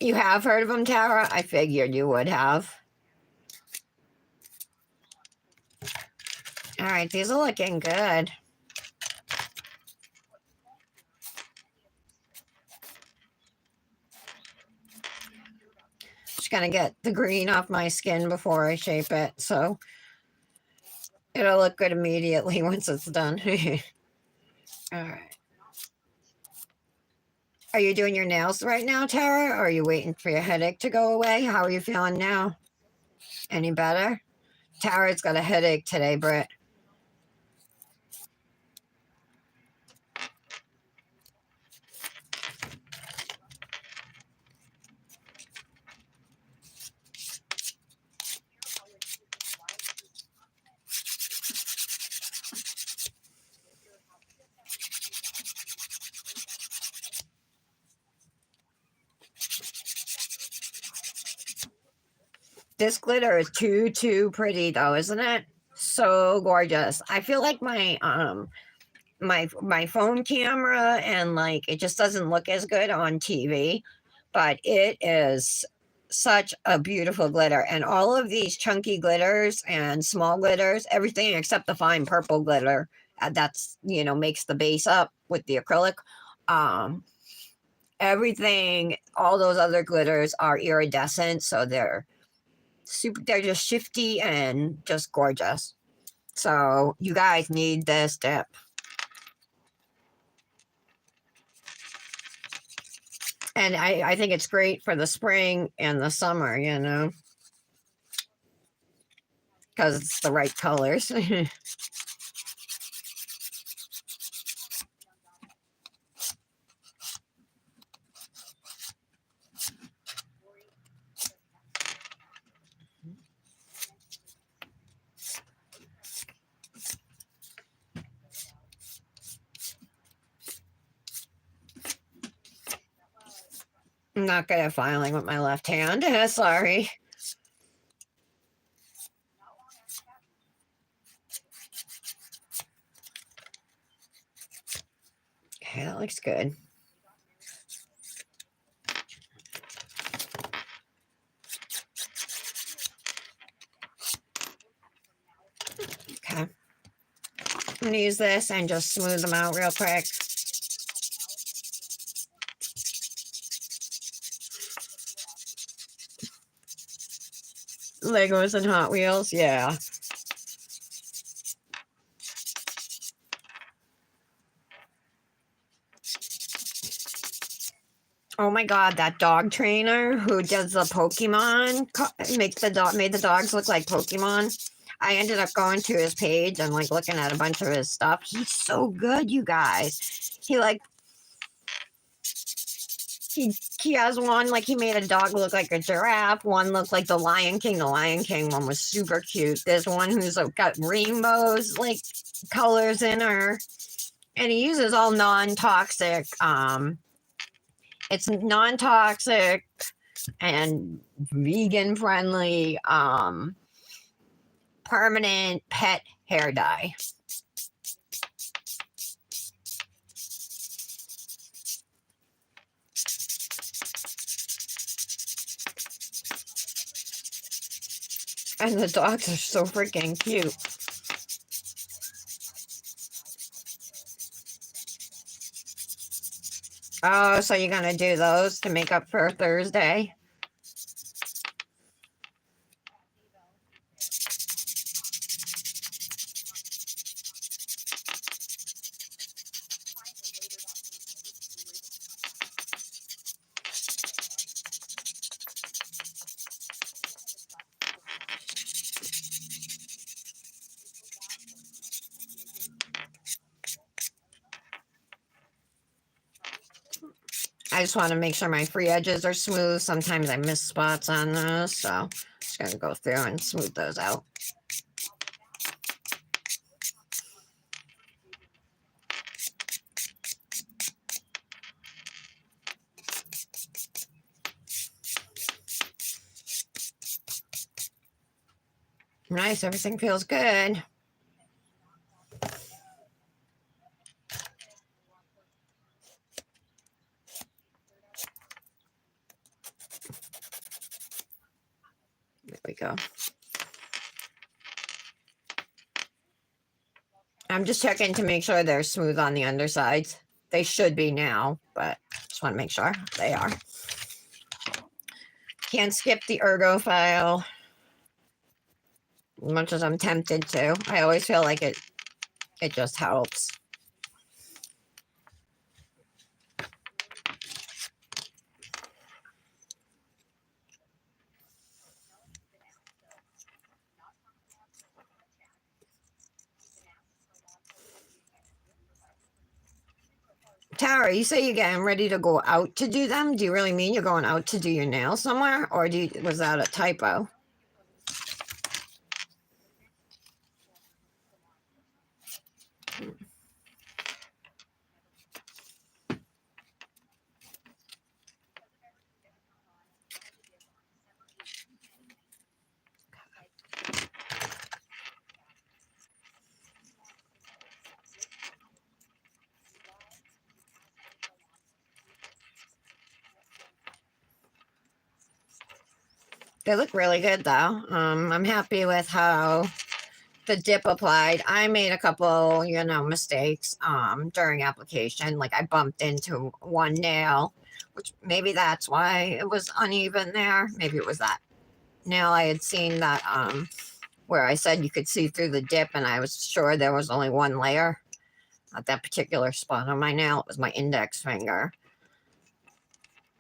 You have heard of him, Tara? I figured you would have. All right, these are looking good. Just gonna get the green off my skin before I shape it, so it'll look good immediately once it's done. All right. Are you doing your nails right now, Tara? Or are you waiting for your headache to go away? How are you feeling now? Any better? Tara's got a headache today, Britt. This glitter is too pretty though, isn't it? So gorgeous. I feel like my phone camera and like it just doesn't look as good on TV, but it is such a beautiful glitter. And all of these chunky glitters and small glitters, everything except the fine purple glitter, that's makes the base up with the acrylic. Um, Everything, all those other glitters are iridescent, so they're just shifty and just gorgeous. So you guys need this dip. And I think it's great for the spring and the summer, because it's the right colors. I'm not good at filing with my left hand. Sorry. Okay, that looks good. Okay. I'm going to use this and just smooth them out real quick. Legos and Hot Wheels, yeah. Oh my god, that dog trainer who does the Pokemon made the dogs look like Pokemon. I ended up going to his page and like looking at a bunch of his stuff. He's so good, you guys. He has one like he made a dog look like a giraffe. One looked like the Lion King. The Lion King one was super cute. There's one who's got rainbows like colors in her, and he uses all non-toxic. It's non-toxic and vegan friendly permanent pet hair dye. And the dogs are so freaking cute. Oh, so you're gonna do those to make up for Thursday? I just want to make sure my free edges are smooth. Sometimes I miss spots on those, so I'm just gonna go through and smooth those out. Nice, everything feels good. There we go. I'm just checking to make sure they're smooth on the undersides. They should be now, but just want to make sure they are. Can't skip the ergo file. As much as I'm tempted to. I always feel like it just helps. Tara, you say you're getting ready to go out to do them. Do you really mean you're going out to do your nails somewhere? Or was that a typo? They look really good though. I'm happy with how the dip applied. I made a couple, mistakes during application. Like I bumped into one nail, which maybe that's why it was uneven there. Maybe it was that nail I had seen that where I said you could see through the dip, and I was sure there was only one layer at that particular spot on my nail. It was my index finger.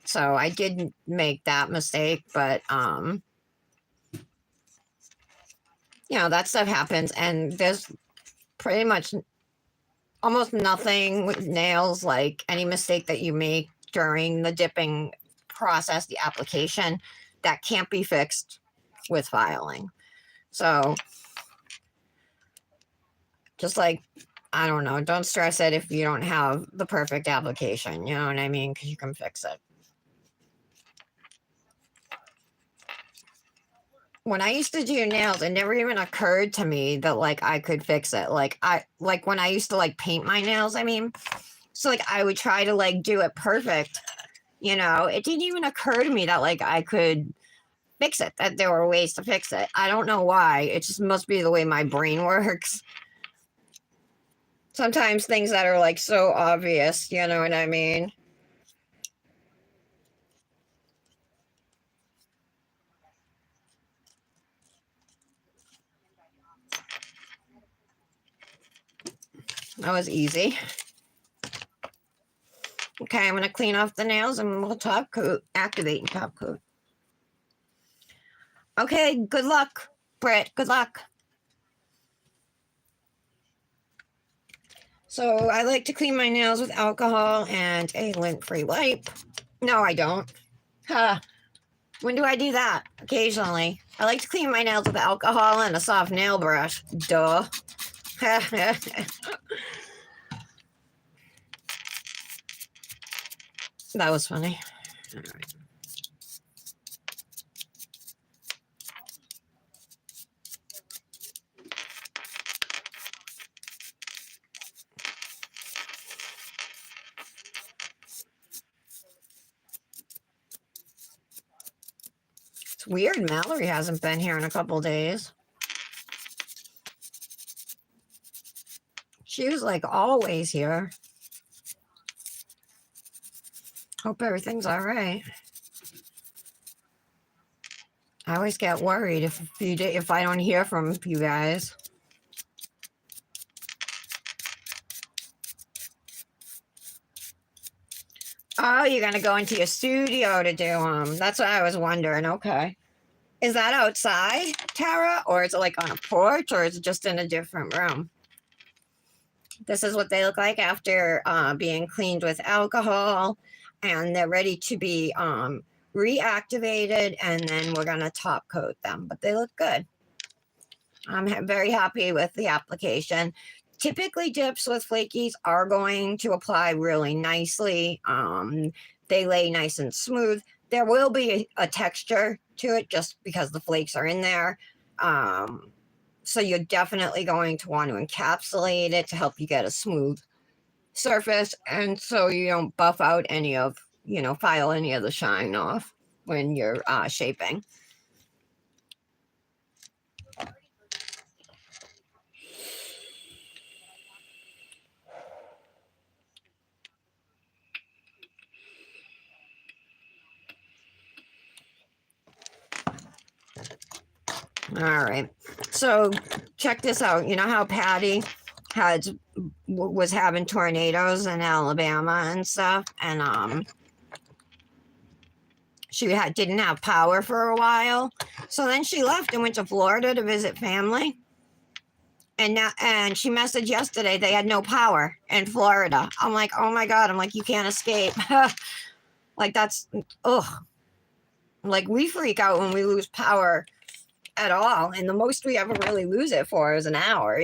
So I did make that mistake, but that stuff happens, and there's pretty much almost nothing with nails, like any mistake that you make during the dipping process, the application, that can't be fixed with filing. So just like, I don't know, don't stress it if you don't have the perfect application, you know what I mean? Because you can fix it. When I used to do nails, it never even occurred to me that like I could fix it. Like when I used to like paint my nails, I mean, so like I would try to like do it perfect, it didn't even occur to me that like I could fix it, that there were ways to fix it. I don't know why. It just must be the way my brain works. Sometimes things that are like so obvious, you know what I mean? That was easy. Okay, I'm going to clean off the nails and we'll top coat, activate and top coat. Okay, good luck, Britt. Good luck. So I like to clean my nails with alcohol and a lint-free wipe. No, I don't. Huh. When do I do that? Occasionally. I like to clean my nails with alcohol and a soft nail brush. Duh. That was funny. All right. It's weird. Mallory hasn't been here in a couple days. She was like always here. Hope everything's all right. I always get worried if I don't hear from you guys. Oh, you're gonna go into your studio to do them. That's what I was wondering. Okay. Is that outside, Tara? Or is it like on a porch, or is it just in a different room? This is what they look like after being cleaned with alcohol, and they're ready to be reactivated, and then we're going to top coat them. But they look good. I'm very happy with the application. Typically, dips with flakies are going to apply really nicely. They lay nice and smooth. There will be a texture to it just because the flakes are in there. So you're definitely going to want to encapsulate it to help you get a smooth surface, and so you don't buff out any of, file any of the shine off when you're shaping. All right, so check this out. You know how Patty was having tornadoes in Alabama and stuff, and she didn't have power for a while. So then she left and went to Florida to visit family. And she messaged yesterday they had no power in Florida. I'm like, oh my God. I'm like, you can't escape. Like that's, ugh. Like we freak out when we lose power at all. And the most we ever really lose it for is an hour,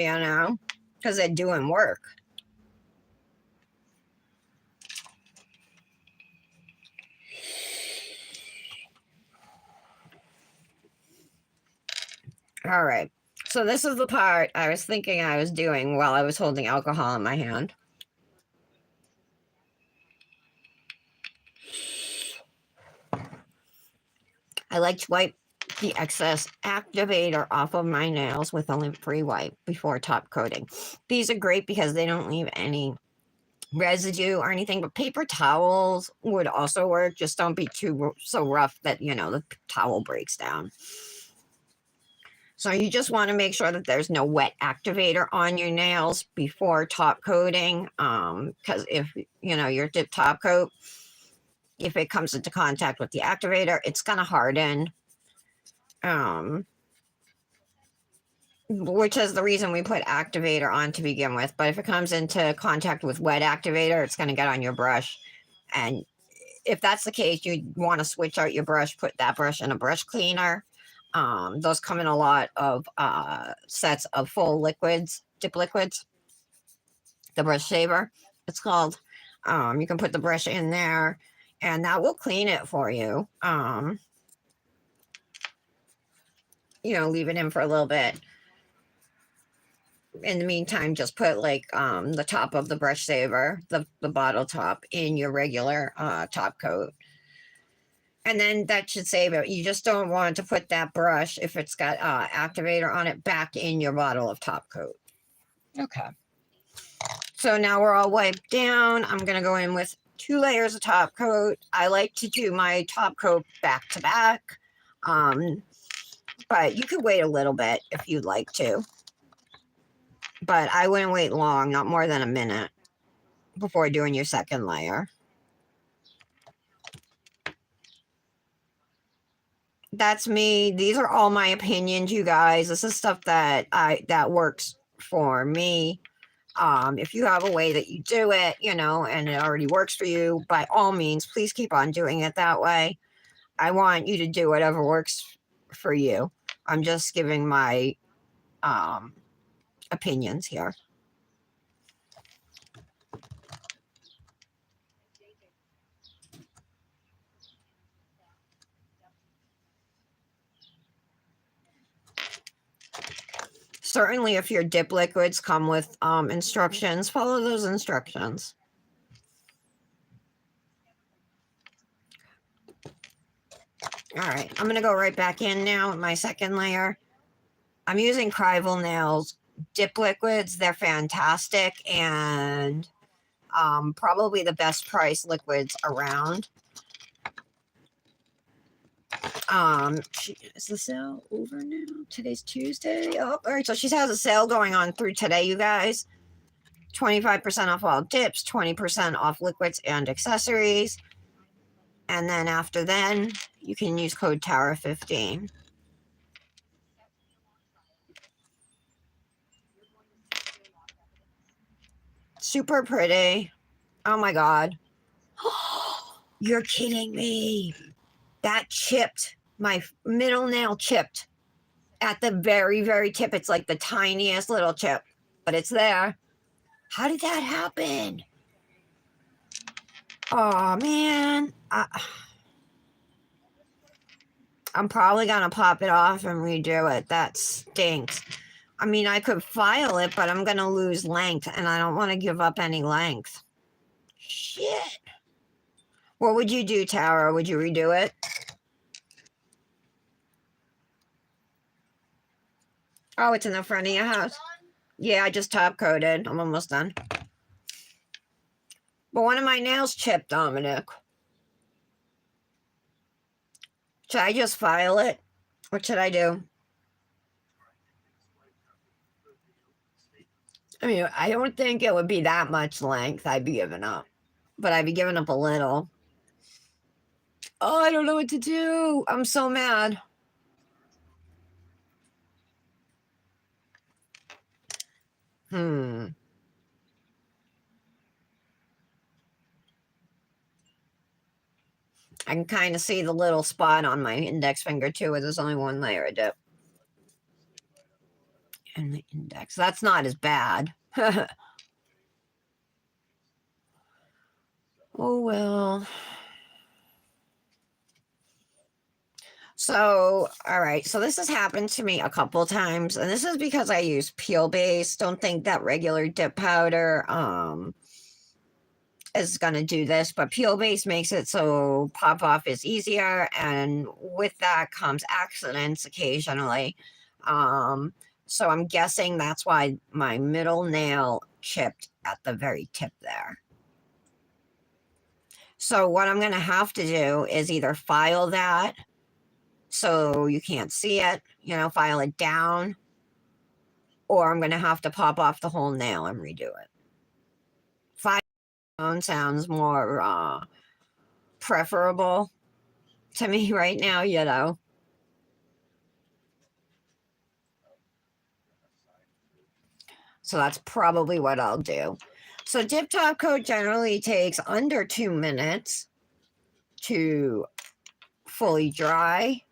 because they're doing work. All right. So this is the part I was thinking I was doing while I was holding alcohol in my hand. I like to wipe the excess activator off of my nails with a lint-free wipe before top coating. These are great because they don't leave any residue or anything, but paper towels would also work. Just don't be so rough that, the towel breaks down. So you just want to make sure that there's no wet activator on your nails before top coating, because if, your dip top coat, if it comes into contact with the activator, it's going to harden, which is the reason we put activator on to begin with. But if it comes into contact with wet activator, it's going to get on your brush. And if that's the case, you want to switch out your brush, put that brush in a brush cleaner. Those come in a lot of sets of full liquids, dip liquids. The brush saver, it's called. You can put the brush in there, and that will clean it for you. Leave it in for a little bit. In the meantime, just put the top of the brush saver, the bottle top, in your regular top coat. And then that should save it. You just don't want to put that brush, if it's got activator on it, back in your bottle of top coat. Okay. So now we're all wiped down. I'm going to go in with 2 layers of top coat. I like to do my top coat back to back. But you could wait a little bit if you'd like to. But I wouldn't wait long, not more than a minute, before doing your second layer. That's me. These are all my opinions, you guys. This is stuff that works for me. If you have a way that you do it, and it already works for you, by all means, please keep on doing it that way. I want you to do whatever works for you. I'm just giving my opinions here. Certainly, if your dip liquids come with instructions, follow those instructions. All right, I'm going to go right back in now with my second layer. I'm using Revel nails dip liquids. They're fantastic and probably the best price liquids around. Is the sale over now? Today's Tuesday. Oh, all right. So she has a sale going on through today, you guys. 25% off all dips, 20% off liquids and accessories. And then after then, you can use code Tara15. Super pretty. Oh my God. You're kidding me. That chipped. My middle nail chipped at the very, very tip. It's like the tiniest little chip, but it's there. How did that happen? Oh, man. I'm probably going to pop it off and redo it. That stinks. I mean, I could file it, but I'm going to lose length, and I don't want to give up any length. Shit. What would you do, Tara? Would you redo it? Oh, it's in the front of your house. Yeah, I just top coated. I'm almost done. But one of my nails chipped, Dominic. Should I just file it? What should I do? I mean, I don't think it would be that much length I'd be giving up. But I'd be giving up a little. Oh, I don't know what to do. I'm so mad. I can kind of see the little spot on my index finger too, where there's only one layer of dip. And the index. That's not as bad. Oh, well. So, all right. So this has happened to me a couple times, and this is because I use peel base. Don't think that regular dip powder is going to do this, but peel base makes it so pop off is easier, and with that comes accidents occasionally. So I'm guessing that's why my middle nail chipped at the very tip there. So what I'm going to have to do is either file that so you can't see it, file it down, or I'm going to have to pop off the whole nail and redo it. File down sounds more preferable to me right now. So that's probably what I'll do. So dip top coat generally takes under 2 minutes to fully dry.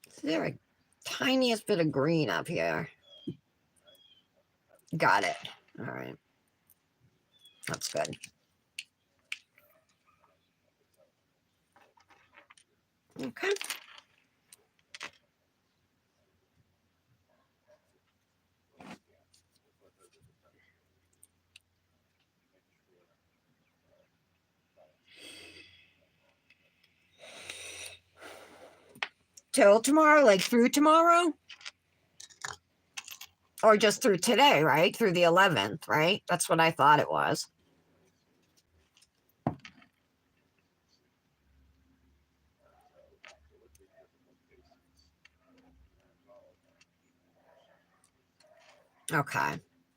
Is there a tiniest bit of green up here? Got it. All right. That's good. Okay. Till tomorrow, like through tomorrow? Or just through today, right? Through the 11th, right? That's what I thought it was. Okay.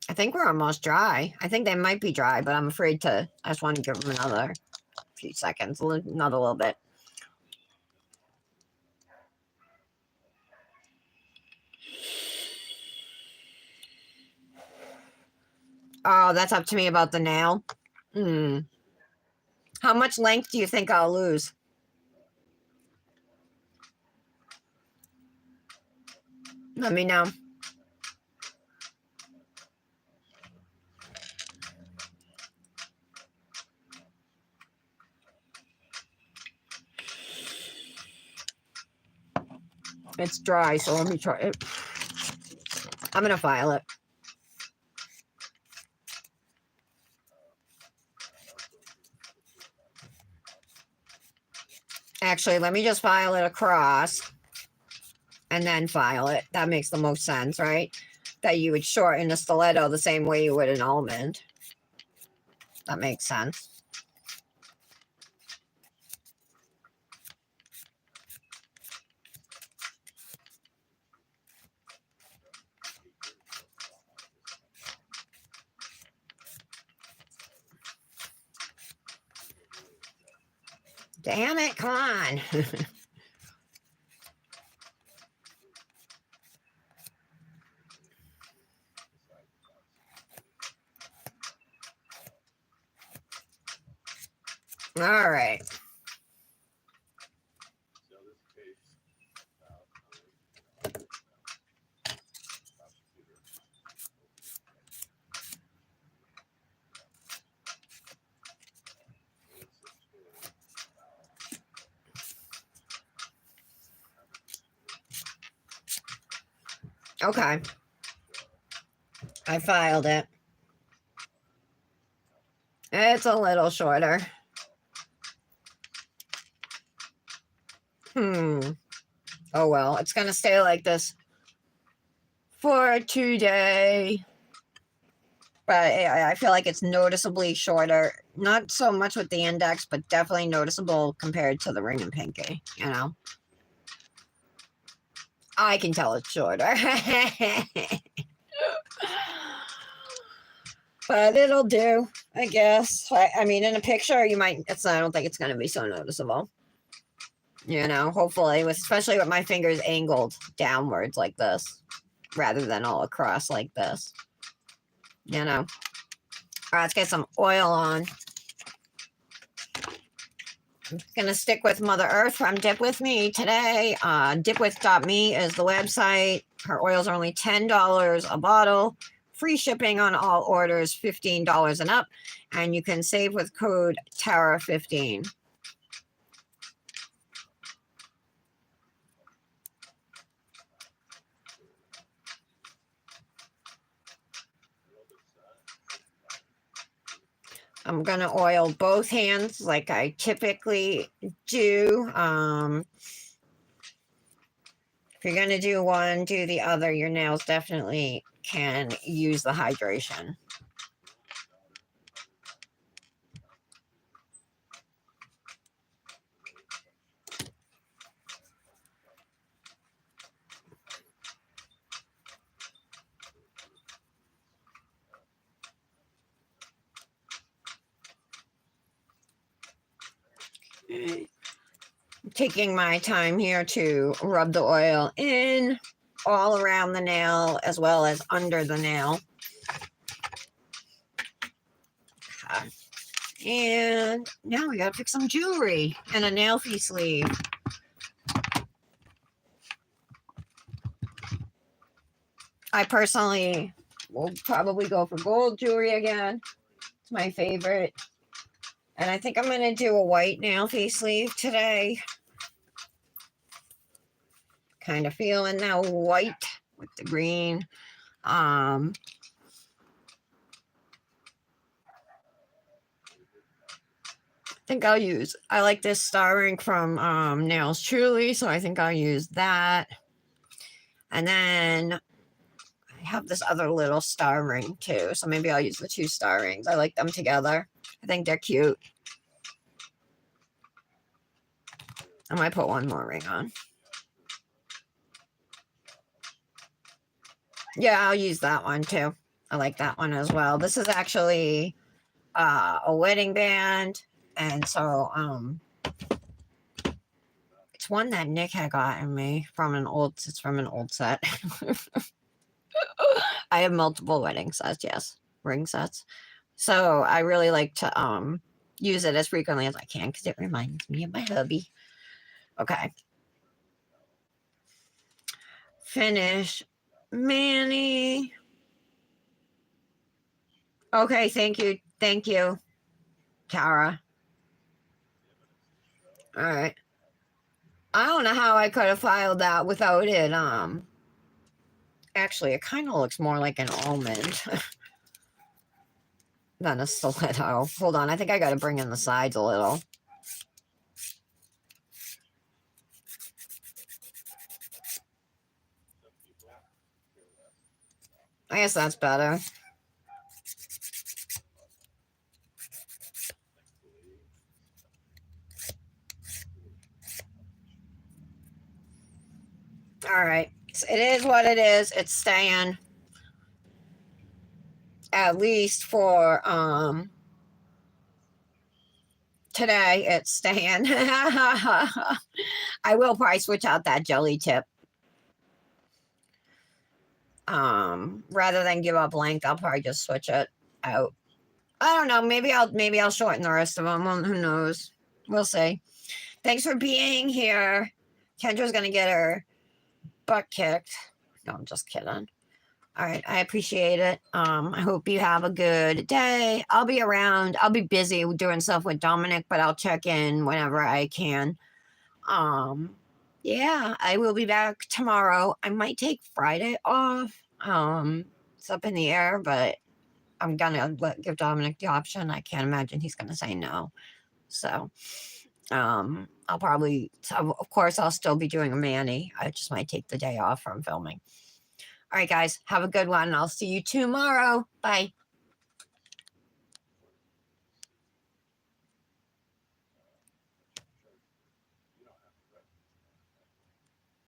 I think we're almost dry. I think they might be dry, but I'm afraid to. I just want to give them another few seconds, another little bit. Oh, that's up to me about the nail. How much length do you think I'll lose? Let me know. It's dry, so let me try it. I'm going to file it. Actually, let me just file it across and then file it. That makes the most sense, right? That you would shorten a stiletto the same way you would an almond. That makes sense. Damn it, come on. All right. Okay. I filed it. It's a little shorter. Oh well, it's gonna stay like this for today. But I feel like it's noticeably shorter. Not so much with the index, but definitely noticeable compared to the ring and pinky, you know? I can tell it's shorter. But it'll do, I guess. I mean, in a picture, you might, I don't think it's going to be so noticeable. You know, hopefully, especially with my fingers angled downwards like this, rather than all across like this. You know? All right, let's get some oil on. I'm gonna stick with Mother Earth from Dip With Me today. Dipwith.me is the website. Her oils are only $10 a bottle. Free shipping on all orders, $15 and up. And you can save with code TARA15. I'm gonna oil both hands like I typically do. If you're gonna do one, do the other. Your nails definitely can use the hydration. Taking my time here to rub the oil in all around the nail as well as under the nail. And now we gotta pick some jewelry and a nail fee sleeve. I personally will probably go for gold jewelry again. It's my favorite. And I think I'm gonna do a white nail fee sleeve today. Kind of feeling that white with the green. I think I like this star ring from Nails Truly, so I think I'll use that. And then I have this other little star ring too, so maybe I'll use the 2 star rings. I like them together. I think they're cute. I might put one more ring on. Yeah, I'll use that one too. I like that one as well. This is actually a wedding band, and so it's one that Nick had gotten me from an old set. I have multiple wedding sets, yes, ring sets. So I really like to use it as frequently as I can because it reminds me of my hubby. Okay. Finish. Manny. Okay, thank you. Thank you, Tara. All right. I don't know how I could have filed that without it. Actually, it kind of looks more like an almond than a stiletto. Hold on, I think I got to bring in the sides a little. I guess that's better. All right. It is what it is. It's staying. At least for today, it's staying. I will probably switch out that jelly tip. Rather than give up length, I'll probably just switch it out. I don't know. Maybe I'll shorten the rest of them. Well, who knows? We'll see. Thanks for being here. Kendra's gonna get her butt kicked. No, I'm just kidding. All right, I appreciate it. I hope you have a good day. I'll be around. I'll be busy doing stuff with Dominic, but I'll check in whenever I can. Yeah, I will be back tomorrow. I might take Friday off. It's up in the air, but I'm gonna give Dominic the option. I can't imagine he's gonna say no. So, I'll probably, so of course, I'll still be doing a Manny. I just might take the day off from filming. All right, guys, have a good one. I'll see you tomorrow. Bye.